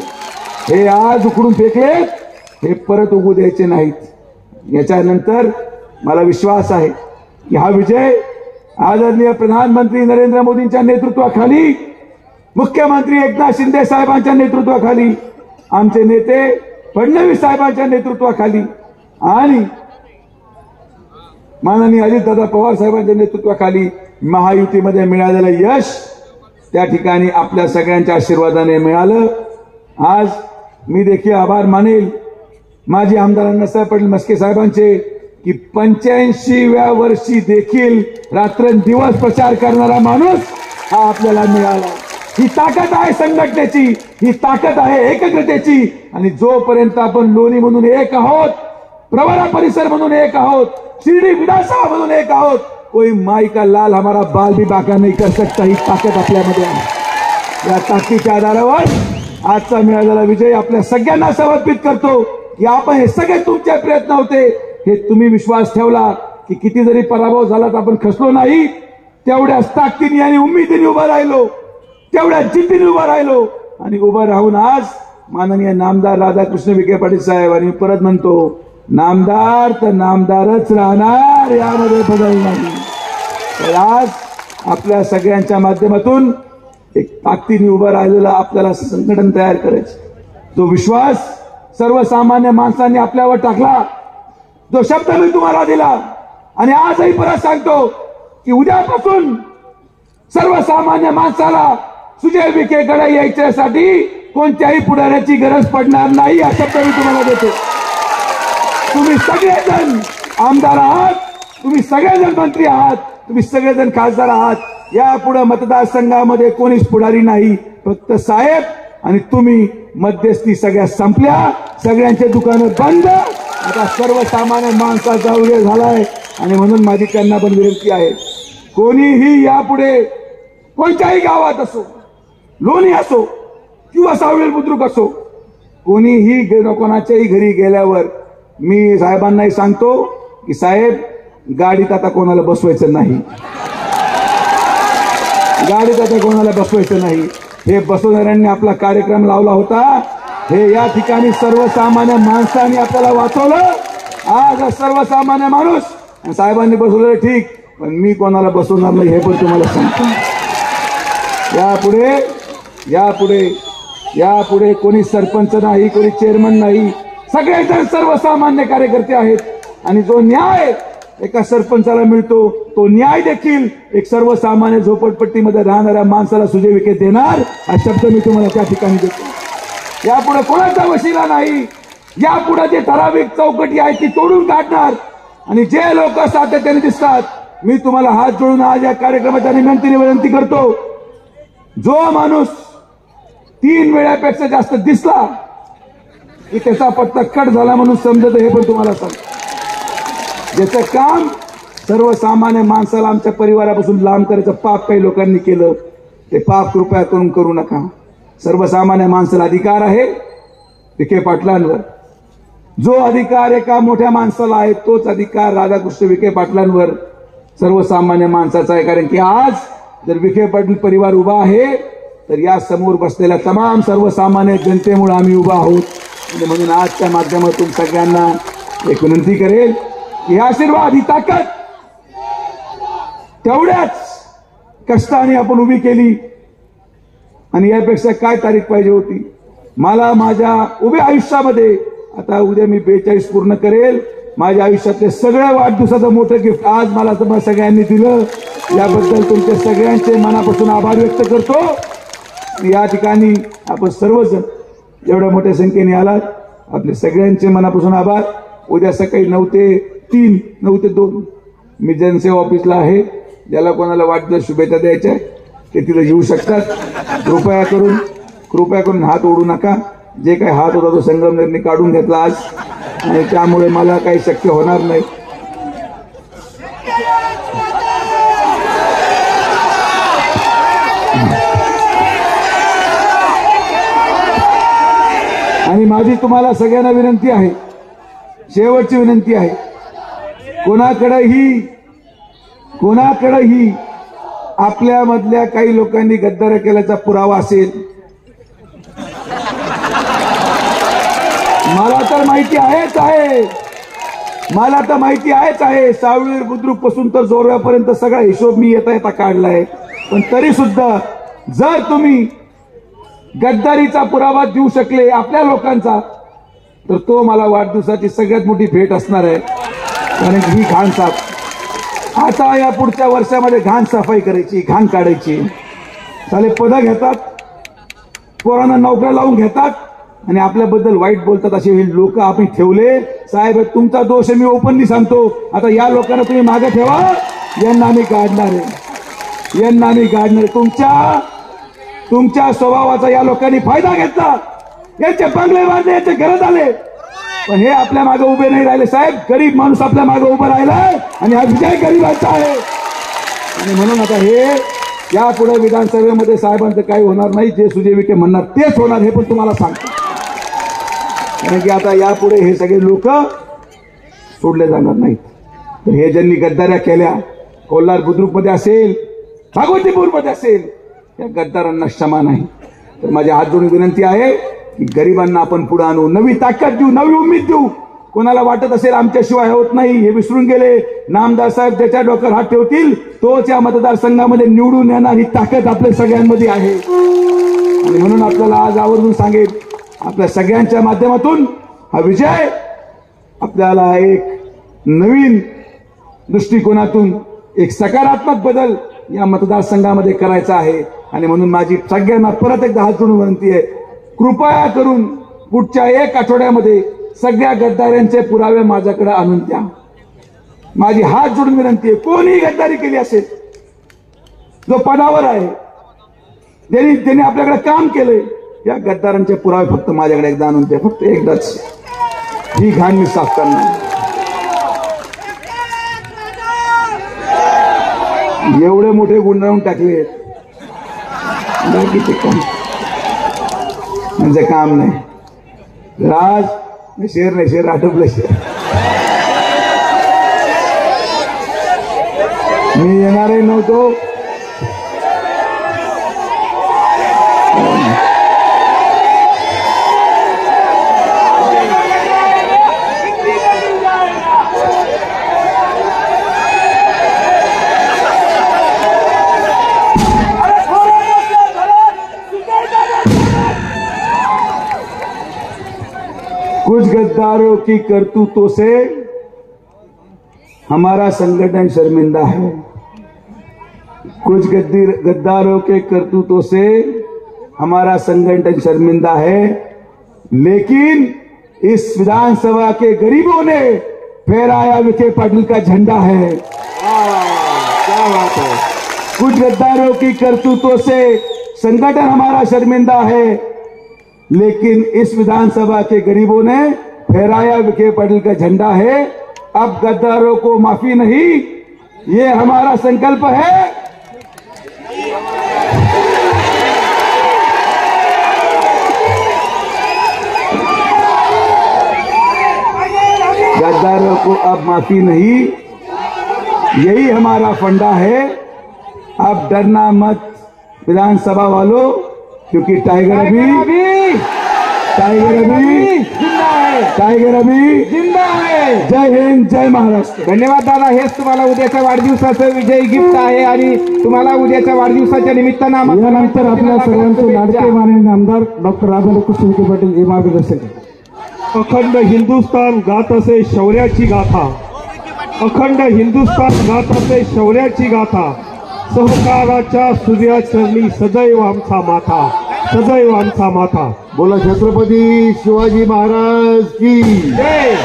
हे आज उखडून फेकले, हे परत उगू द्यायचे नाहीत. याच्यानंतर मला विश्वास आहे की हा विजय आदरणीय प्रधानमंत्री नरेंद्र मोदींच्या नेतृत्वाखाली, मुख्यमंत्री एकनाथ शिंदे साहेबांच्या नेतृत्वाखाली, आमचे नेते फडणवीस साहेबांच्या नेतृत्वाखाली आणि माननीय अजितदादा पवार साहेबांच्या नेतृत्वाखाली महायुतीमध्ये मिळालेलं यश त्या ठिकाणी आपल्या सगळ्यांच्या आशीर्वादाने मिळालं. आज मी देखील आभार मानेल माजी आमदार अण्णासाहेब पाटील मस्के साहेबांचे की 85व्या वर्षी देखील रात्रंदिवस प्रचार करणारा माणूस हा आपल्याला मिळाला. ही ताकद आहे संघटनेची, ही ताकद आहे एकत्रितेची. आणि जोपर्यंत आपण लोणी म्हणून एक आहोत, प्रवरा परिसर म्हणून एक आहोत, शिर्डी विधानसभा म्हणून एक आहोत, कोई माई का लाल हमारा बाल भी बाका नहीं कर सकता. ही ताकद आपल्यामध्ये आहे. या ताकदीच्या आधारावर आजचा मिळालेला विजय आपल्या सगळ्यांना समर्पित करतो की आपण हे सगळे तुमचे प्रयत्न होते, हे तुम्ही विश्वास ठेवला की किती जरी पराभव झाला तर आपण खचलो नाही, तेवढ्याच ताकदीने आणि उमेदीने उभं राहिलो, तेवढ्या जिद्दीने उभं राहिलो आणि उभं राहून आज माननीय नामदार राधाकृष्ण विखे पाटील साहेब, आणि परत म्हणतो नामदार तर नामदारच राहणार, यामध्ये बदल नाही. तर आज आपल्या सगळ्यांच्या माध्यमातून एक ताकदीने उभं राहिलेलं आपल्याला संघटन तयार करायचं. तो विश्वास सर्वसामान्य माणसांनी आपल्यावर टाकला, जो शब्द मी तुम्हाला दिला, आणि आजही परत सांगतो की उद्यापासून सर्वसामान्य माणसाला सुजय विखेकडे यायच्यासाठी कोणत्याही पुढाऱ्याची गरज पडणार नाही, हा शब्द मी तुम्हाला देतो. तुम्ही सगळेजण आमदार आहात, तुम्ही सगळेजण मंत्री आहात, तुम्ही सगळेजण खासदार आहात. यापुढे मतदारसंघामध्ये कोणीच पुढारी नाही, फक्त साहेब आणि तुम्ही. मध्यस्थी सगळ्या संपल्या, सगळ्यांचे दुकानं बंद. आता सर्वसामान्य माणसाचा उदय झालाय. आणि म्हणून माझी त्यांना पण विनंती आहे, कोणीही यापुढे कोणत्याही गावात असो, लोणी असो किंवा सावळी बुद्रुक असो, कोणीही कोणाच्याही घरी गेल्यावर मी साहेबांनाही सांगतो की साहेब गाडीत आता कोणाला बसवायचं नाही, गाडीत आता कोणाला बसवायचं नाही. हे बसवणाऱ्यांनी आपला कार्यक्रम लावला होता, हे या ठिकाणी सर्वसामान्य माणसांनी आपल्याला वाचवलं. आज सर्वसामान्य माणूस साहेबांनी बसवलं ठीक, पण मी कोणाला बसवणार नाही हे पण तुम्हाला सांगतो. यापुढे कोणी सरपंच नाही, कोणी चेअरमन नाही, सगळेजण सर्वसामान्य कार्यकर्ते आहेत. आणि जो न्याय एका सरपंचाला मिळतो, तो न्याय देखील एक सर्वसामान्य झोपडपट्टीमध्ये राहणाऱ्या माणसाला सुजय विखे देणार, हा शब्द मी तुम्हाला त्या ठिकाणी देतो. यापुढे कोणाचा वशिला नाही. यापुढे जे ठराविक चौकटी आहे ती तोडून काढणार. आणि जे लोक सातत्याने दिसतात, मी तुम्हाला हात जोडून आज या कार्यक्रमाच्या निमित्ताने विनंती करतो, जो माणूस 3 वेळापेक्षा जास्त दिसला की त्याचा पत्ता कट झाला म्हणून समजत, हे पण तुम्हाला सांगतो. ज्याचं काम सर्वसामान्य माणसाला आमच्या परिवारापासून लांब करायचं पाप काही लोकांनी केलं, ते पाप कृपया करून करू नका. सर्वसामान्य माणसाला अधिकार आहे विखे पाटलांवर. जो अधिकार एका मोठ्या माणसाला आहे तोच अधिकार राधाकृष्ण विखे पाटलांवर सर्वसामान्य माणसाचा आहे. कारण की आज जर विखे पाटील परिवार उभा आहे तर या समोर बसलेल्या तमाम सर्वसामान्य जनतेमुळे आम्ही उभा आहोत. आणि म्हणून आजच्या माध्यमातून सगळ्यांना एक विनंती करेल की आशीर्वाद, ही ताकद तेवढ्याच कष्टाने आपण उभी केली. आणि यापेक्षा काय तारीख पाहिजे होती. मला माझ्या उभ्या आयुष्यामध्ये, आता उद्या मी 42 पूर्ण करेल, माझ्या आयुष्यातले सगळ्या वाढदिवसाचं मोठं गिफ्ट आज मला तुम्हाला सगळ्यांनी दिलं. याबद्दल तुमच्या सगळ्यांचे मनापासून आभार व्यक्त करतो. या ठिकाणी आपण सर्वजण एवढ्या मोठ्या संख्येने आलात, आपले सगळ्यांचे मनापासून आभार. उद्या सकाळी 9 ते 3, 9 ते 2 मी जनसेवा ऑफिसला आहे. ज्याला कोणाला वाढदिवस शुभेच्छा द्यायच्या ते तिथे येऊ शकतात. कृपया करून हात ओढू नका. जे काही हात होता तो संगमनेरने काढून घेतला आज, आणि त्यामुळे मला काही शक्य होणार नाही. आणि माझी तुम्हाला सगळ्यांना विनंती आहे, शेवटची विनंती आहे, कोणाकडेही आपल्या मधल्या काही लोकांनी गद्दारी केल्याचा पुरावा असेल, मला तर माहिती आहेच आहे. सावळी बुद्रुक पासून तर जोरव्यापर्यंत सगळा हिशोब मी येता काढलाय. पण तरी सुद्धा जर तुम्ही गद्दारीचा पुरावा देऊ शकले आपल्या लोकांचा, तर तो मला वाढदिवसाची सगळ्यात मोठी भेट असणार आहे. कारण ही खान साहेब आता या पुढच्या वर्षामध्ये घाण सफाई करायची, घाण काढायची. साले पद घेतात, पोरांना नोकऱ्या लावून घेतात आणि आपल्याबद्दल वाईट बोलतात. असे हे लोक आपण ठेवले. साहेब तुमचा दोष आहे, मी ओपनली सांगतो. आता या लोकांना तुम्ही मागे ठेवा, यांना आम्ही काढणार आहे, यांना आम्ही काढणार. तुमच्या स्वभावाचा या लोकांनी फायदा घेतला. यांचे बंगले बांधले, यांचे घर झाले, पण हे आपल्या मागे उभे नाही राहिले. साहेब गरीब माणूस आपल्या मागे उभा राहिलाय आणि हा विजय गरीबांचा आहे. आणि म्हणून आता हे यापुढे विधानसभेमध्ये साहेबांचं काही होणार नाही. जे सुजय विखे म्हणणार तेच होणार, हे पण तुम्हाला सांगतो. कारण की आता यापुढे हे सगळे लोक सोडले जाणार नाहीत. तर हे ज्यांनी गद्दाऱ्या केल्या, कोल्हार बुद्रुकमध्ये असेल, भागवतीपूरमध्ये असेल, या गद्दारांना क्षमा नाही. तर माझ्या हात जोडून विनंती आहे की गरिबांना आपण पुढे आणू, नवी ताकद देऊ, नवी उमेद देऊ. कोणाला वाटत असेल आमच्याशिवाय होत नाही, हे विसरून गेले. नामदार साहेब ज्याच्या डोक्यावर हात ठेवतील तोच या मतदारसंघामध्ये निवडून येणार, ही ताकद आपल्या सगळ्यांमध्ये आहे. आणि म्हणून आपल्याला आज आवर्जून सांगेल, आपल्या सगळ्यांच्या माध्यमातून हा विजय आपल्याला एक नवीन दृष्टिकोनातून एक सकारात्मक बदल या मतदारसंघामध्ये करायचा आहे. आणि म्हणून माझी सगळ्यांना परत एकदा हात जोडून विनंती आहे, कृपया करून पुढच्या 1 आठवड्यामध्ये सगळ्या गद्दाऱ्यांचे पुरावे माझ्याकडे आणून द्या. माझी हात जोडून विनंती आहे. कोणीही गद्दारी केली असेल, जो पदावर आहे, ज्यांनी आपल्याकडे काम केलंय, या गद्दारांचे पुरावे फक्त माझ्याकडे एकदा आणून द्या. फक्त एकदाच. ही घाण मी साफ करणार. एवढे मोठे गुंडाळून टाकले, बाकीचे काम म्हणजे काम नाही. राज शेर नाही, शेर आटोपले. शेर मी येणारही नव्हतो. कुछ गद्दारों की करतूतों से हमारा संगठन शर्मिंदा है. कुछ गद्दारों के करतूतों से हमारा संगठन शर्मिंदा है, लेकिन इस विधानसभा के गरीबों ने फहराया विखे पाटिल का झंडा है. क्या बात है. कुछ गद्दारों की करतूतों से संगठन हमारा शर्मिंदा है, लेकिन इस विधानसभा के गरीबों ने फहराया विखे पाटिल का झंडा है. अब गद्दारों को माफी नहीं, ये हमारा संकल्प है. गद्दारों को अब माफी नहीं, यही हमारा फंडा है. अब डरना मत विधानसभा वालों, क्योंकि टाइगर अभी जिंदा है. टाइगर अभी जिंदा है. जय हिंद, जय महाराष्ट्र. धन्यवाद दादा. हेच तुम्हाला उद्याच्या वाढदिवसाचं विजयी गिफ्ट आहे आणि तुम्हाला उद्याच्या वाढदिवसाच्या निमित्तानं यानंतर आपल्या सर्वांचे लाडके माननीय आमदार डॉक्टर राधाकृष्ण विखे पाटील हे मार्गदर्शन. अखंड हिंदुस्थान गात असे शौर्याची गाथा, अखंड हिंदुस्थान गात असे शौर्याची गाथा, सहकाराच्या सूर्याचरणी सदैव आमचा माथा, सदैव आमचा माथा. बोला छत्रपती शिवाजी महाराज की जय.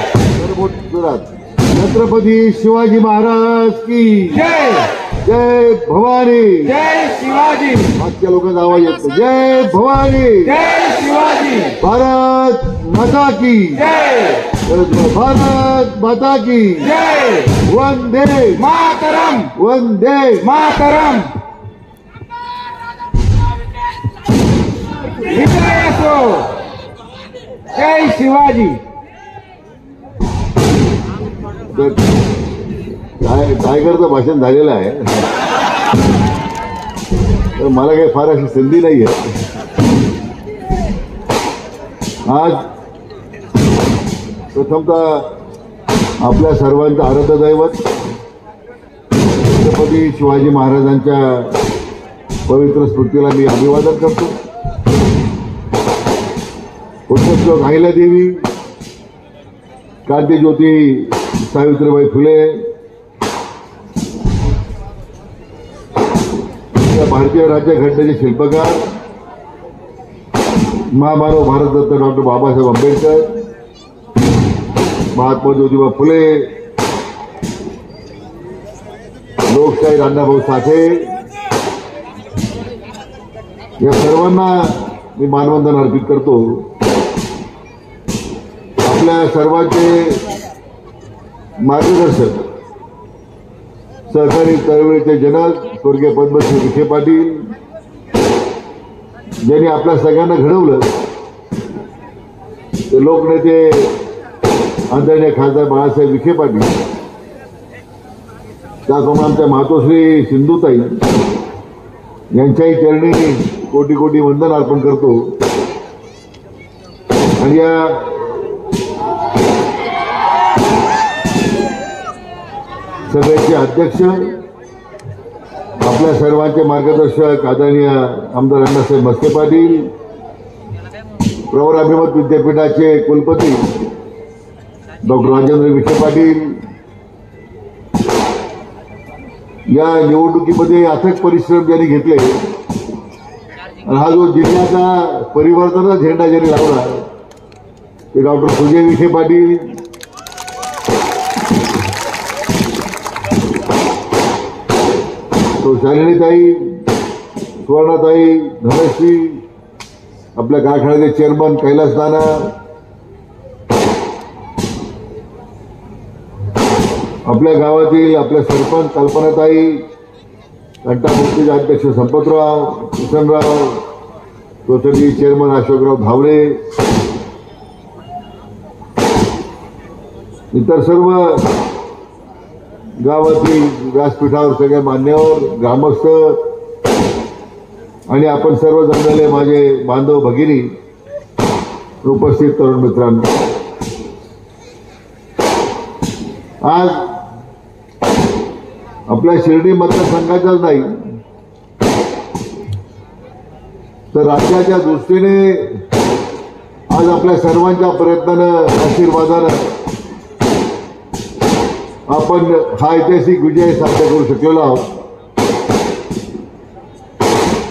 छत्रपती शिवाजी महाराज की जय. जय भवानी. जय शिवाजी. मागच्या लोकांचा आवाज येतो. जय भवानी. जय शिवाजी. भारत माता की जय. भारत माता की जय. वंदे मातरम. वंदे मातरम. विजय असो. जय शिवाजी. टायगरचं भाषण झालेलं आहे, तर मला काही फार अशी संधी नाही आहे. आज प्रथमतः आपल्या सर्वांचं आराध्य दैवत छत्रपती शिवाजी महाराजांच्या पवित्र स्मृतीला मी अभिवादन करतो. पुण्यश्लोक अहिल्यादेवी, क्रांतीज्योती सावित्रीबाई फुले, भारतीय राज्यघटनेचे शिल्पकार महामानव भारतरत्न डॉक्टर बाबासाहेब आंबेडकर, महात्मा ज्योतिबा फुले, लोकशाहीर अण्णाभाऊ साठे या सर्वांना मी मानवंदना अर्पित करतो. आपल्या सर्वांचे मार्गदर्शक, सहकारी चळवळीचे जनक स्वर्गीय पद्मश्री विखे पाटील ज्यांनी आपल्या सगळ्यांना घडवलं, ते लोकनेते आदरणीय खासदार बाळासाहेब विखे पाटील, त्याचप्रमाणे आमच्या मातोश्री सिंधुताई यांच्याही चरणी कोटी कोटी वंदन अर्पण करतो. आणि या सभेचे अध्यक्ष, आपल्या सर्वांचे मार्गदर्शक आदरणीय आमदार अण्णासाहेब मस्के पाटील, प्रवर अभिमत विद्यापीठाचे कुलपती डॉक्टर राजेंद्र विखे पाटील, या निवडणुकीमध्ये अथक परिश्रम ज्यांनी घेतले आणि हा जो जिल्ह्याचा परिवर्तनाचा झेंडा ज्यांनी लावला ते डॉक्टर सुजय विखे पाटील, तो शालिनीताई, सुवर्णाताई, धनश्री, आपल्या कारखान्याचे चेअरमन कैलास नाना, आपल्या गावातील आपल्या सरपंच कल्पनाताई, घंटामुक्तीचे अध्यक्ष संपतराव, किसनराव, सोसायटी चेअरमन अशोकराव धावडे, इतर सर्व गावातील व्यासपीठावर सगळे मान्यवर, ग्रामस्थ आणि आपण सर्व जमलेले माझे बांधव भगिनी, उपस्थित तरुण मित्रांनो, आज आपल्या शिर्डी मतदारसंघाचाच नाही तर राज्याच्या दृष्टीने आज आपल्या सर्वांच्या प्रयत्नानं, आशीर्वादानं आपण हा ऐतिहासिक विजय साध्य करू शकलेलो आहोत.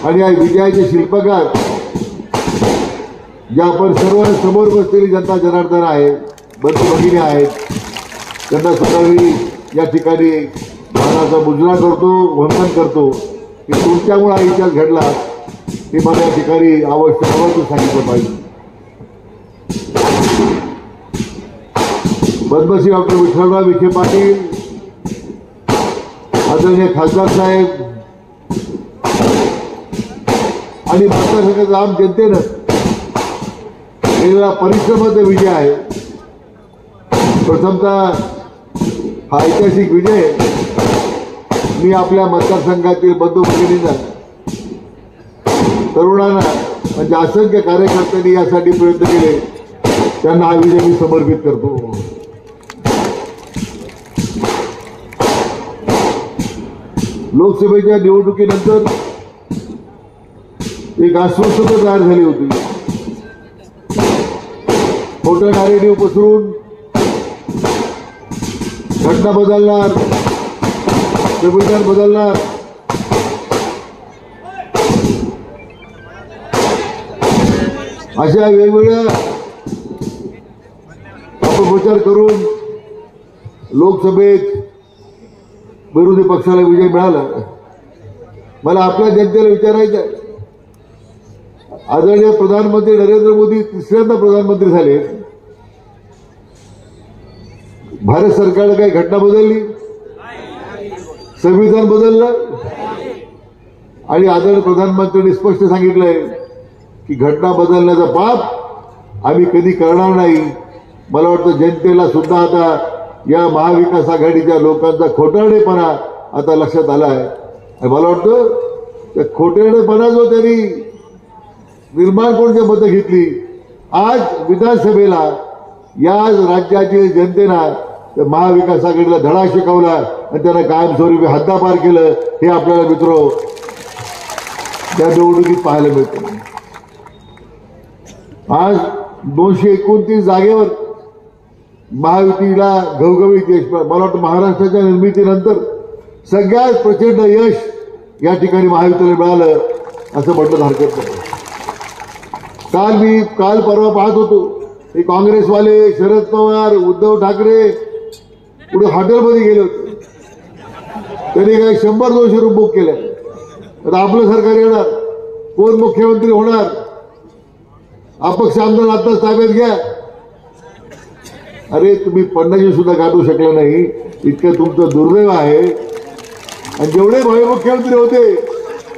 आणि या विजयाचे शिल्पकार जे आपण सर्व समोर बसलेली जनता जनार्दन आहे, बंधू भगिनी आहेत, त्यांना सुद्धा मी या ठिकाणी मानाचा मुजरा करतो, वंदन करतो की तुमच्यामुळे हा इतिहास घडला हे मला या ठिकाणी आवश्यक सांगितलं पाहिजे. पद्मश्री डॉक्टर विठ्ठलराव विखे पाटील, आदरणीय खासदार साहेब आणि मतदारसंघाचा आम जनतेनं केलेला परिश्रमाचा विजय आहे. प्रथमतः हा ऐतिहासिक विजय मी आपल्या मतदारसंघातील बंधू भगिनींना, तरुणांना म्हणजे असंख्य कार्यकर्त्यांनी यासाठी प्रयत्न केले, त्यांना हा विजय मी समर्पित करतो. लोकसभेच्या निवडणुकीनंतर एक अस्वस्थता तयार झाली होती. खोटा नॅरेटिव्ह पसरून घटना बदलणार, संविधान बदलणार, अशा वेगवेगळ्या अपप्रचार करून लोकसभेत विरोधी पक्षाला विजय मिळाला. मला आपल्या जनतेला विचारायचं आहे, आदरणीय प्रधानमंत्री नरेंद्र मोदी तिसऱ्यांदा प्रधानमंत्री झाले, भारत सरकारने काही घटना बदलली, संविधान बदललं आणि आदरणीय प्रधानमंत्र्यांनी स्पष्ट सांगितलंय की घटना बदलण्याचा पाप आम्ही कधी करणार नाही. मला वाटतं जनतेला सुद्धा आता या महाविकास आघाडीच्या लोकांचा खोटारडेपणा आता लक्षात आला आहे. आणि मला वाटतं त्या खोटारडेपणा जो त्यांनी निर्माण करून जे मतं घेतली, आज विधानसभेला या राज्यातील जनतेनं महाविकास आघाडीला धडा शिकवला आणि त्यांना कायमस्वरूपी हद्दापार केलं, हे आपल्याला मित्र त्या निवडणुकीत पाहायला मिळतं. आज 229 जागेवर महायुतीला घवघवीत यश. मला वाटतं महाराष्ट्राच्या निर्मितीनंतर सगळ्यात प्रचंड यश या ठिकाणी महाविद्यालय मिळालं असं म्हटलं हरकत नाही. काल परवा पाहत होतो, हे काँग्रेसवाले शरद पवार उद्धव ठाकरे पुढे हॉटेलमध्ये गेले होते. त्यांनी काही 100-200 रूम बुक केल्या. आता आपलं सरकार येणार, कोण मुख्यमंत्री होणार, अपक्ष आमदार आताच ताब्यात घ्या. अरे तुम्ही 50 सुद्धा गाठू शकला नाही, इतकं तुमचं दुर्दैव आहे. आणि जेवढे भावी मुख्यमंत्री होते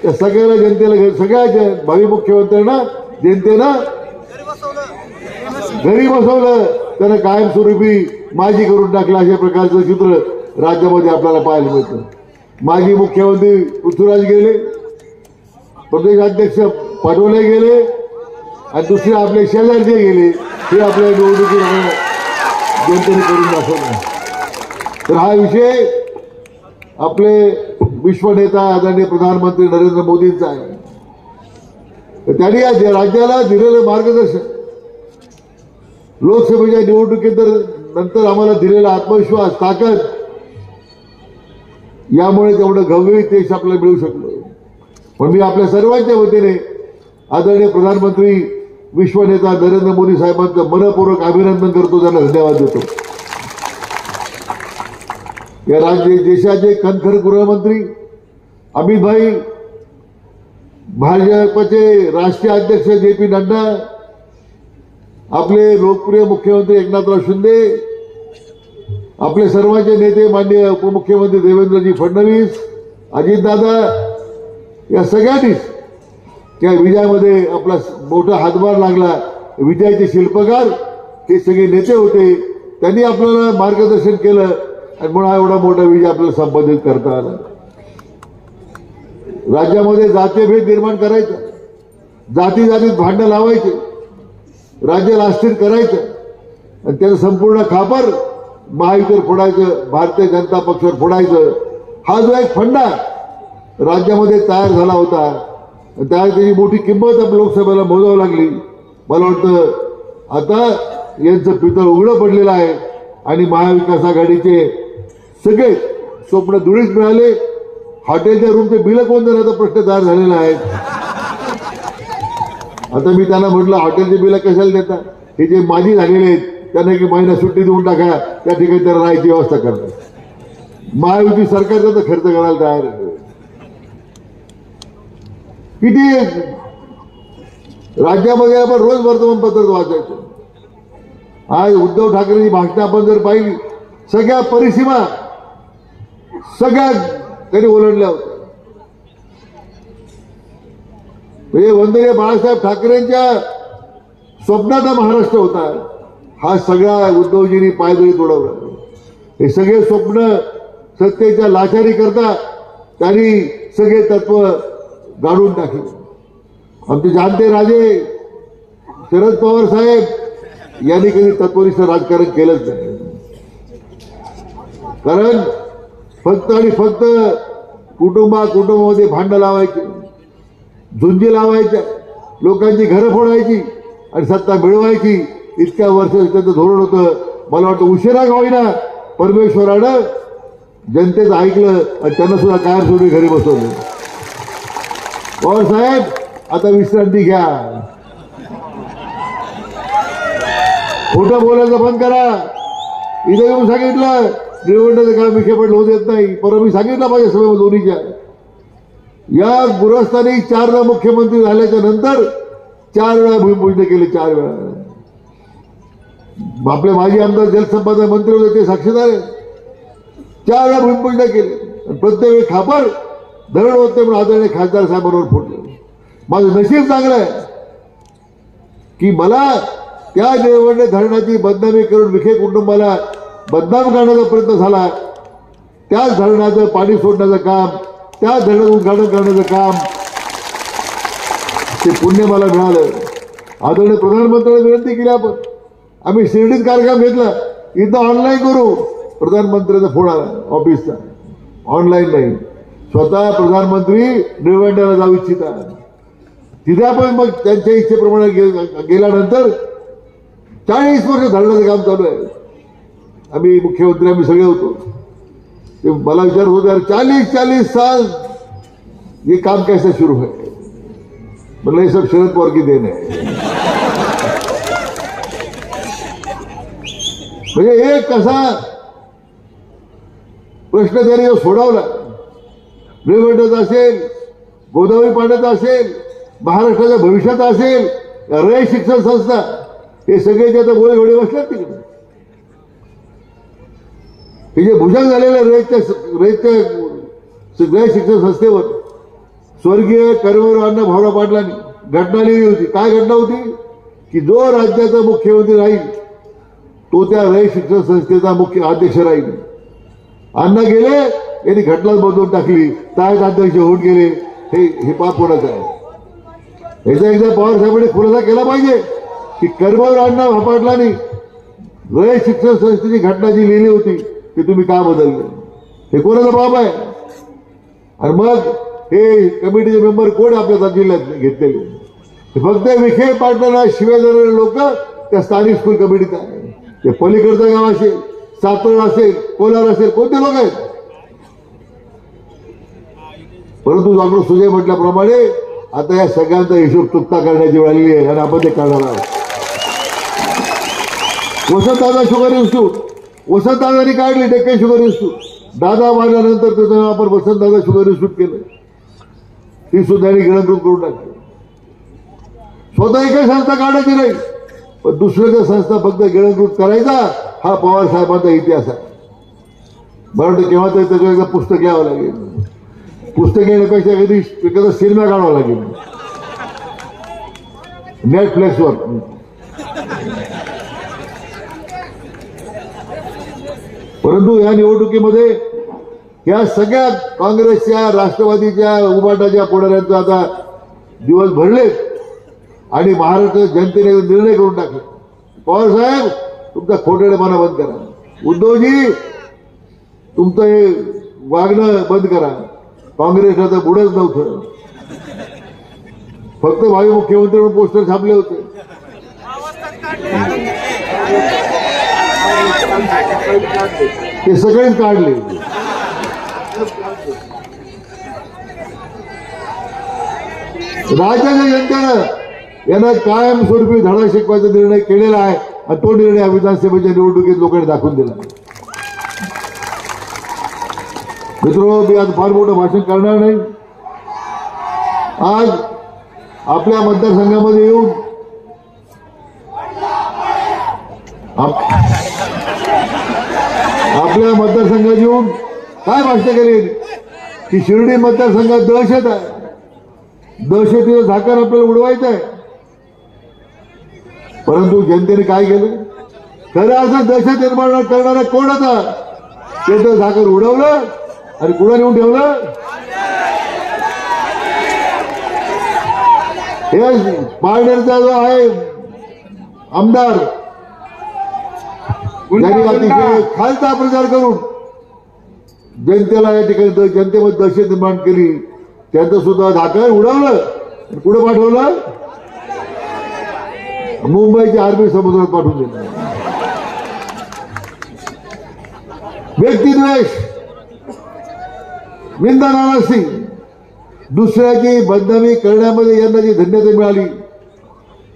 त्या सगळ्याला जनतेला, सगळ्या भावी मुख्यमंत्र्यांना जनतेनं घरी बसवलं, त्यांना कायमस्वरूपी माजी करून टाकलं. अशा प्रकारचं चित्र राज्यामध्ये आपल्याला पाहायला मिळतं. माजी मुख्यमंत्री पृथ्वीराज गेले, प्रदेशाध्यक्ष पाटोले गेले आणि दुसरे आपले शेजारचे गेले. हे आपल्या निवडणुकीत जनतेने करून दाखवलं. तर हा विषय आपले विश्वनेता आदरणीय प्रधानमंत्री नरेंद्र मोदींचा आहे. तर त्यांनी या राज्याला दिलेलं मार्गदर्शन, लोकसभेच्या निवडणुकीत नंतर आम्हाला दिलेला आत्मविश्वास, ताकद, यामुळे तेवढं घवघवीत यश आपल्याला मिळू शकलं. पण मी आपल्या सर्वांच्या वतीने आदरणीय प्रधानमंत्री विश्वनेता नरेंद्र मोदी साहेबांचं मनपूर्वक अभिनंदन करतो, त्यांना धन्यवाद देतो. या देशाचे कणखर गृहमंत्री अमित भाई, भाजपचे राष्ट्रीय अध्यक्ष JP नड्डा, आपले लोकप्रिय मुख्यमंत्री एकनाथराव शिंदे, आपले सर्वांचे नेते माननीय उपमुख्यमंत्री देवेंद्रजी फडणवीस, अजितदादा, या सगळ्यांनीच त्या विजयामध्ये आपला मोठा हातभार लागला. विजयाचे शिल्पकार हे सगळे नेते होते, त्यांनी आपल्याला मार्गदर्शन केलं आणि म्हणून हा एवढा मोठा विजय आपल्याला संपादित करता आला. राज्यामध्ये जातीयभेद निर्माण करायचा, जातीत भांडण लावायचे, राज्याला अस्थिर करायचं आणि त्याचं संपूर्ण खापर महायुतीवर फोडायचं, भारतीय जनता पक्षावर फोडायचं. हा जो एक फंडा राज्यामध्ये तयार झाला होता, त्याची मोठी किंमत लोकसभेला मोजावं लागली. मला वाटतं आता यांचं पितळ उघडं पडलेलं आहे आणि महाविकास आघाडीचे सगळे स्वप्न धुळीस मिळाले. हॉटेलच्या रूमचे बिल कोण देण्याचा प्रश्न तयार झालेला आहे. आता मी त्यांना म्हटलं, हॉटेलचे बिल कशाला देता, हे जे माजी झालेले आहेत त्यांना एक महिना सुट्टी देऊन टाका, त्या ठिकाणी त्यांना राहायची व्यवस्था करतात. महायुती सरकार त्याचा खर्च करायला तयार आहे. किती राज्यामध्ये आपण रोज वर्तमानपत्र वाचायचं. आज उद्धव ठाकरेंची भाषणं आपण जर पाहिली, सगळ्या परिसीमा सगळ्या त्यांनी ओलांडल्या होत्या. म्हणजे वंदनीय बाळासाहेब ठाकरेंच्या स्वप्नाचा महाराष्ट्र होता, हा सगळा उद्धवजींनी पायदळी तोडवला. हे सगळे स्वप्न सत्तेच्या लाचारी करता त्यांनी सगळे तत्व गाडून टाकले. आमचे जाणते राजे शरद पवार साहेब यांनी कधी तत्वनिष्ठ राजकारण केलंच नाही. कारण फक्त आणि फक्त कुटुंबामध्ये भांडण लावायचे, झुंजी लावायच्या, लोकांची घरं फोडायची आणि सत्ता मिळवायची, इतक्या वर्ष त्यांचं धोरण होतं. मला वाटतं उशिरा का होईना परमेश्वरानं जनतेचं ऐकलं आणि त्यांना सुद्धा कायमस्वरूपी घरी बसवलं. पवार साहेब आता विश्रांती घ्या, खोटं बोलायचं बंद करा. इथं येऊन सांगितलं निवडण्याचं काम विखे पडलं होऊ देत नाही. परवा मी सांगितलं माझ्या सभेमध्ये दोन्हीच्या, या गुरस्थानी 4 मुख्यमंत्री झाल्याच्या नंतर 4 वेळा भूमिपूजन केले. 4 वेळा आपले माजी आमदार जलसंपदा मंत्री होते, ते साक्षीदार आहे. 4 वेळा भूमिपूजन केले. प्रत्येक वेळी खापर धरण होते म्हणून आदरणीय खासदार साहेबांवर फोडले. माझं नशीब चांगलं आहे की मला त्या निवडणे धरणाची बदनामी करून विखे कुटुंबाला बदनाम करण्याचा प्रयत्न झाला. त्याच धरणाचं पाणी सोडण्याचं काम, त्या धरणाचं उद्घाटन करण्याचं काम, ते पुण्य मला मिळालं. आदरणीय प्रधानमंत्र्यांनी विनंती केली, आम्ही शिर्डीत कार्यक्रम घेतला, इथं ऑनलाईन करू. प्रधानमंत्र्यांचा फोन आला ऑफिसचा, ऑनलाईन नाही, स्वतः प्रधानमंत्री निवडण्याला जाऊ इच्छितात. तिथे आपण मग त्यांच्या इच्छेप्रमाणे गेल्यानंतर 40 वर्ष धरणाचं काम चालू आहे. आम्ही मुख्यमंत्री आम्ही सगळे होतो. ते मला विचारत होते, 40 साल ये काम कैसे शुरू है? मतलब ये सब शरद पवार की देन है. म्हणजे एक कसा प्रश्न त्यांनी जो सोडवला, रेल्वेचा असेल, गोदावरी पाण्याचा असेल, महाराष्ट्राच्या भविष्याचा असेल, रयत शिक्षण संस्था, हे सगळे जे आता गोळे घोडे बसतात तिकडे, हे जे भुजंग झालेल्या रयत शिक्षण संस्थेवर स्वर्गीय कर्मवीर अण्णा भाऊराव पाटलांनी घटना लिहिली होती. काय घटना होती? की जो राज्याचा मुख्यमंत्री राहील तो त्या रयत शिक्षण संस्थेचा मुख्य अध्यक्ष राहील. अण्णा गेले, यांनी घटनाच बदलून टाकली, तायत अध्यक्ष होऊन गेले. हे पाप कोणाचं आहे? याचा एकदा पवार साहेबांनी खुलासा केला पाहिजे की कर्मवीर अण्णा पाटलांनी रयत शिक्षण संस्थेची घटना जी लिहिली होती ती तुम्ही का बदलले? हे कोणाचा पाप आहे? आणि मग हे कमिटीचे मेंबर कोण आपल्या जिल्ह्यात घेतलेले? फक्त विखे पाटलांना शिवाय देणारे लोक त्या स्थानिक स्कूल कमिटीत आहे. ते पलीकडचं गाव असेल, सातळ असेल, कोलार असेल, कोणते लोक आहेत? परंतु डॉक्टर सुजय म्हटल्याप्रमाणे आता या सगळ्यांचा हिशोब चुकता करण्याची वेळ आलेली आहे आणि आपण ते करणार आहोत. वसंतदादा शुगर इन्स्टिट्यूट, वसंतदादांनी काढली डेक्कन शुगर इन्स्टिट्यूट. दादा मारल्यानंतर त्याचं नाव आपण वसंतदादा शुगर इन्स्टिट्यूट केलं. ती सुद्धा गिळंकृत करून टाकली. स्वतः एकही संस्था काढायची नाही, पण दुसऱ्याच्या संस्था फक्त गिळंकृत करायचा हा पवार साहेबांचा इतिहास आहे. मला वाटतं केव्हा तरी त्याचं एकदा पुस्तक लिहावं लागेल. पुस्तक घेण्यापेक्षा कधी एखादा सिनेमा काढावा लागेल नेटफ्लिक्सवर. परंतु या निवडणुकीमध्ये या सगळ्या काँग्रेसच्या, राष्ट्रवादीच्या, उभाटाच्या पुढाऱ्यांचा आता दिवस भरलेत आणि महाराष्ट्र जनतेने निर्णय करून टाकले. पवार साहेब, तुमचा खोटेपणा बंद करा. उद्धवजी, तुमचं हे वागणं बंद करा. काँग्रेसला तर बुडच नव्हतं, फक्त भावी मुख्यमंत्री म्हणून पोस्टर छापले होते. ते सगळेच काढले. राज्याच्या जनतेनं यांना कायमस्वरूपी धडा शिकवायचा निर्णय केलेला आहे आणि तो निर्णय विधानसभेच्या निवडणुकीत लोकांनी दाखवून दिला. मित्रांनो, मी आज फार मोठं भाषण करणार नाही. आज आपल्या मतदारसंघामध्ये येऊन आपल्या मतदारसंघात येऊन काय भाषण केली की शिर्डी मतदारसंघात दहशत आहे, दहशतीचं झाकण आपल्याला उडवायचं आहे. परंतु जनतेने काय केलं? खरं असं दहशत निर्माण करणारा कोण होता? त्याचं झाकण उडवलं आणि कुठं नेऊन ठेवलं? हे पारनेरचा जो आहे आमदार, त्यांनी अतिशय खालचा प्रचार करून जनतेला या ठिकाणी जनतेमध्ये दहशत निर्माण केली. त्यांचं सुद्धा झाकण उडवलं, कुठं पाठवलं? मुंबईच्या अरबी समुद्रात पाठवून दिलं. व्यक्तिद्वेष, निंदा नाराजी, दुसऱ्याची बदनामी करण्यामध्ये यांना जी धन्यता मिळाली,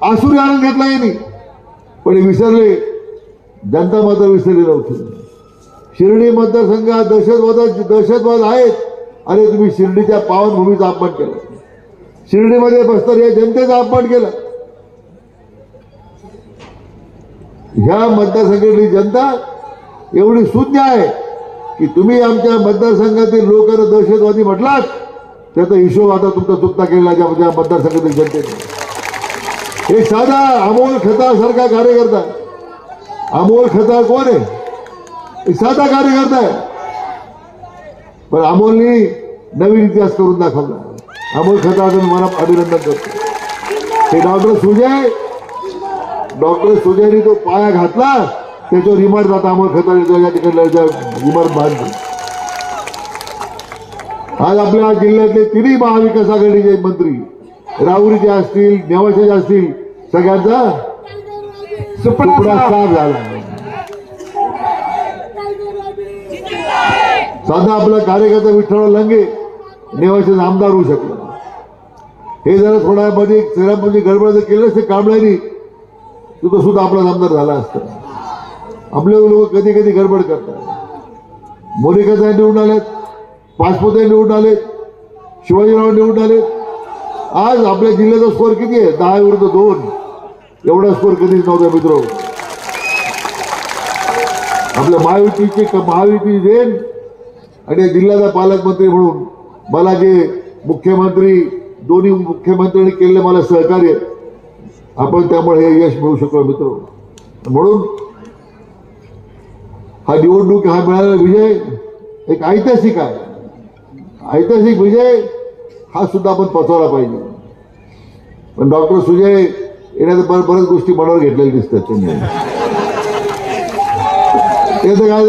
आसुरी आनंद घेतला यांनी. पण विसरले, जनता मात्र विसरली नव्हती. शिर्डी मतदारसंघात दहशतवाद आहेत आणि तुम्ही शिर्डीच्या पावनभूमीचा अपमान केला, शिर्डीमध्ये बसणाऱ्या जनतेचा अपमान केला. ह्या मतदारसंघातली जनता एवढी शून्य आहे की तुम्ही आमच्या मतदारसंघातील लोकांना दहशतवादी म्हटलात, त्याचा हिशोब आता तुमचा चुकता केला ज्या मतदारसंघातील जनतेने. एक साधा अमोल खताळ सारखा कार्यकर्ता, अमोल खताळ कोण आहे? एक साधा कार्यकर्ता आहे, पण अमोलनी नवीन इतिहास करून दाखवला. अमोल खताळचं मला अभिनंदन करतो. हे डॉक्टर सुजयनी तो पाया घातला, त्याच्यावर इमारत आता अमोल खताळ या ठिकाणी इमारत बांधली. आज आपल्या जिल्ह्यातले तिन्ही महाविकास आघाडीचे मंत्री, राहुरीचे असतील, नेवासेचे असतील, सगळ्यांचा सुपडा साफ झाला. साधा आपला कार्यकर्ता विठ्ठल लंगे नेवासे आमदार होऊ शकला. हे जरा थोड्या मध्ये शहरामध्ये गडबड जर केलं असतं कांबळ्यांनी तो सुद्धा आपला आमदार झाला असता. आपले लोक कधी कधी गडबड करतात. मोनिका साहेब निवडून आलेत, पाचपुते निवडून आलेत, शिवाजीराव निवडून आलेत. आज आपल्या जिल्ह्याचा स्कोर किती आहे? 10 विरुद्ध 2. एवढा स्कोर कधीच नव्हता मित्र. आपल्या महायुती देन आणि जिल्ह्याचा पालकमंत्री म्हणून मला जे मुख्यमंत्री दोन्ही मुख्यमंत्र्यांनी केलेलं मला सहकार्य आपण त्यामुळे हे यश मिळू शकलो मित्र. म्हणून हा निवडणूक हा मिळालेला विजय एक ऐतिहासिक आहे. ऐतिहासिक विजय हा सुद्धा आपण पचवला पाहिजे. पण डॉक्टर सुजय येण्याचं बऱ्याच गोष्टी मनावर घेतलेल्या दिसतात त्यांनी. ते तर काय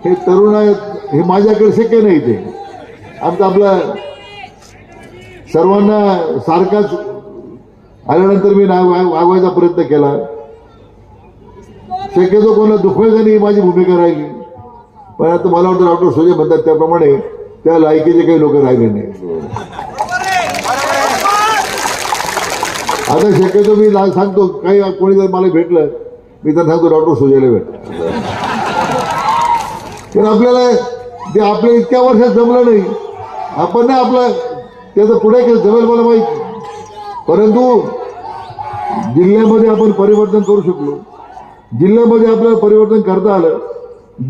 हे तरुण आहेत हे माझ्याकडे शक्य नाही. ते आमचं आपलं सर्वांना सारखाच आल्यानंतर मी वागवायचा प्रयत्न केला. शक्यतो कोणाला दुखवायचं नाही माझी भूमिका राहिली. पण आता मला वाटतं डॉक्टर सुजय म्हणतात त्याप्रमाणे त्या लायकीचे काही लोक राहिले नाही. आता शक्यतो मी सांगतो काही कोणी जर मला भेटलं मी तर सांगतो डॉक्टर सुजयला भेटलं. पण आपल्याला ते आपल्या इतक्या वर्षात जमलं नाही. आपण नाही आपलं त्याचं पुढे जमेल मला माहिती. परंतु जिल्ह्यामध्ये आपण परिवर्तन करू शकलो. जिल्ह्यामध्ये आपल्याला परिवर्तन करता आलं.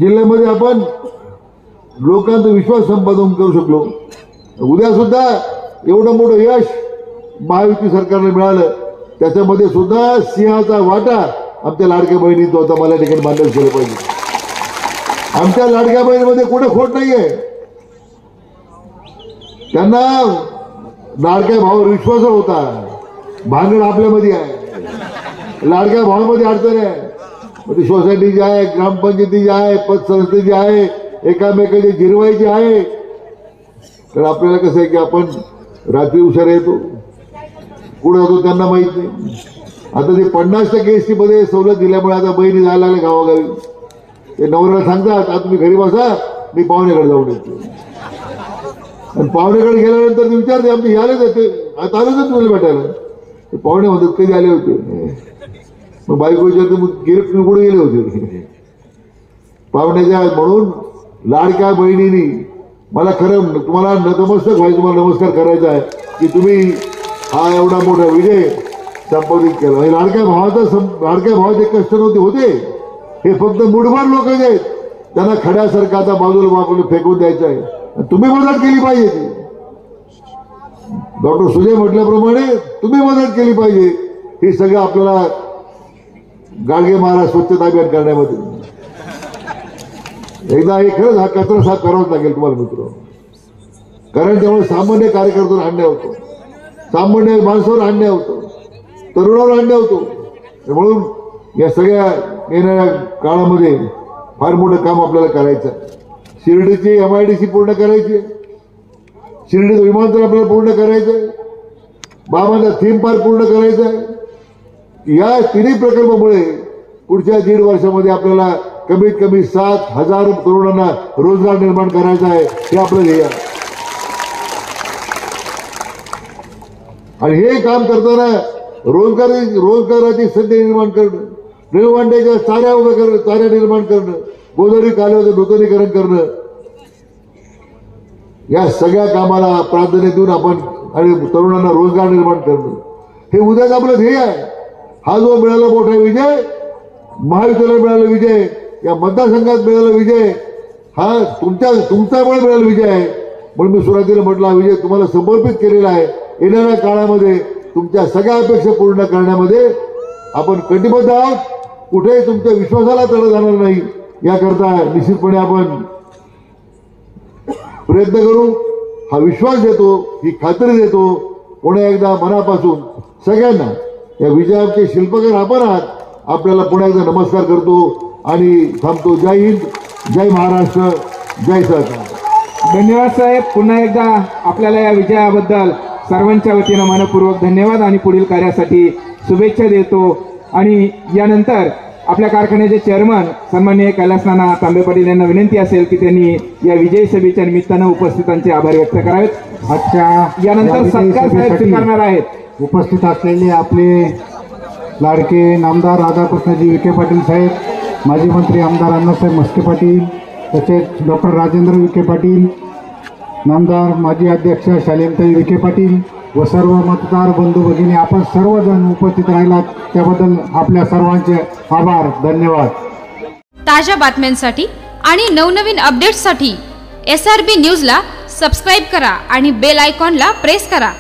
जिल्ह्यामध्ये आपण लोकांचा विश्वास संपादन करू शकलो. उद्या सुद्धा एवढं मोठं यश महायुती सरकारने मिळालं. त्याच्यामध्ये सुद्धा सिंहाचा वाटा आमच्या लाडक्या बहिणींचा होता. मला ठिकाणी मान्य केलं पाहिजे. आमच्या लाडक्या बहिणीमध्ये कुठे खोट नाहीये. त्यांना लाडक्या भावावर विश्वास होता. भांगड आपल्यामध्ये आहे. लाडक्या भावामध्ये अडचण आहे. ती सोसायटी जी आहे, ग्रामपंचायती जी आहे, पतसंस्था जी आहे, एकामेकाची जिरवायची आहे. तर आपल्याला कसं आहे की आपण रात्री उशिरा येतो, कुठे जातो त्यांना माहित नाही. आता ते 50% एसटी मध्ये सवलत दिल्यामुळे आता बहिणी जायला लागले गावागावी. ते नवऱ्याला सांगतात आता तुम्ही घरी बसा मी पाहुण्याकडे जाऊन येतो. आणि पाहुण्याकडे गेल्यानंतर ते विचारते आमचे आले जाते आता आले जात तुला भेटायला. ते पाहुणे म्हणतात कधी आले होते. मग बायको विचारते मग तुम्ही कुठे गेले होते पाहुण्याच्या. म्हणून लाडक्या बहिणींनी मला खरं तुम्हाला नतमस्तक व्हायचं, तुम्हाला नमस्कार करायचा आहे की तुम्ही हा एवढा मोठा विजय संपादित केला. लाडक्या भावाचे कष्ट नव्हते होते. हे फक्त मुठभर लोक जे आहेत त्यांना खड्यासारखं आता बाजूला बाजूला फेकून द्यायचं आहे. तुम्ही मदत केली पाहिजे. ती डॉक्टर सुजय म्हटल्याप्रमाणे तुम्ही मदत केली पाहिजे. हे सगळं आपल्याला गाडगे महाराज स्वच्छता अभियान करण्यामध्ये एकदा हे खरंच हा कचरा साफ करावाच लागेल तुम्हाला मित्र. कारण त्यामुळे सामान्य कार्यकर्त्यांवर अन्याय होतो, सामान्य माणसावर अन्याय होतो, तरुणावर अन्याय होतो. म्हणून या सगळ्या येणाऱ्या काळामध्ये फार मोठं काम आपल्याला करायचं आहे. शिर्डीची MIDC पूर्ण करायची, शिर्डीचं विमानतळ आपल्याला पूर्ण करायचं आहे, बाबांचा थीम पार्क पूर्ण करायचं आहे. या तिन्ही प्रकल्पामुळे पुढच्या 1.5 वर्षामध्ये आपल्याला कमीत कमी 7,000 तरुणांना रोजगार निर्माण करायचा आहे. हे आपलं ध्येय आहे. आणि हे काम करताना रोजगाराची संधी निर्माण करणं, निळवंड्याच्या चाऱ्या उभ्या करणं, चाऱ्या निर्माण करणं, गोदावरी कालव्याचं नूतनीकरण करणं, या सगळ्या कामाला प्राधान्य देऊन आपण आणि तरुणांना रोजगार निर्माण करणं हे उद्याच आपलं ध्येय आहे. हा जो मिळाला मोठा विजय, महायुतीला मिळाला विजय, या मतदारसंघात मिळाला विजय, हा तुमच्यामुळे मिळाला विजय आहे. म्हणून मी सुरुवातीला म्हटलं हा विजय तुम्हाला समर्पित केलेला आहे. येणाऱ्या काळामध्ये तुमच्या सगळ्या अपेक्षा पूर्ण करण्यामध्ये आपण कटिबद्ध आहोत. कुठेही तुमच्या विश्वासाला तडा जाणार नाही याकरता निश्चितपणे आपण प्रयत्न करू. हा विश्वास देतो, ही खात्री देतो. पुन्हा एकदा मनापासून सगळ्यांना या विजयाचे शिल्पकार आपण आहात. आपल्याला पुन्हा एकदा नमस्कार करतो आणि थांबतो. जय हिंद, जय महाराष्ट्र, जय सहकार. धन्यवाद साहेब. पुन्हा एकदा आपल्याला या विजयाबद्दल सर्वांच्या वतीनं मनपूर्वक धन्यवाद आणि पुढील कार्यासाठी शुभेच्छा देतो. आणि यानंतर आपल्या कारखान्याचे चेअरमन सन्माननीय कैलासनाना तांबे पाटील यांना विनंती असेल की त्यांनी या विजय सभेच्या निमित्तानं उपस्थितांचे आभार व्यक्त करावेत। आजच्या यानंतर विजयी सत्कार साहेब सभेसाठी स्वीकारणार आहेत। उपस्थित असलेले आपले लाडके नामदार राधाकृष्णजी विखे पाटील साहेब, माजी मंत्री आमदार अण्णासाहेब मस्के पाटील, तसेच डॉक्टर राजेंद्र विखे पाटील, नामदार माजी अध्यक्ष शालिनताई विखे पाटील व सर्व मतदार बंधू भगिनी, आपण सर्वजण उपस्थित राहिलात त्याबद्दल आपल्या सर्वांचे आभार, धन्यवाद। ताज्या बातम्यांसाठी आणि नवनवीन अपडेट्ससाठी SRB न्यूजला सबस्क्राईब करा आणि बेल आयकॉनला प्रेस करा।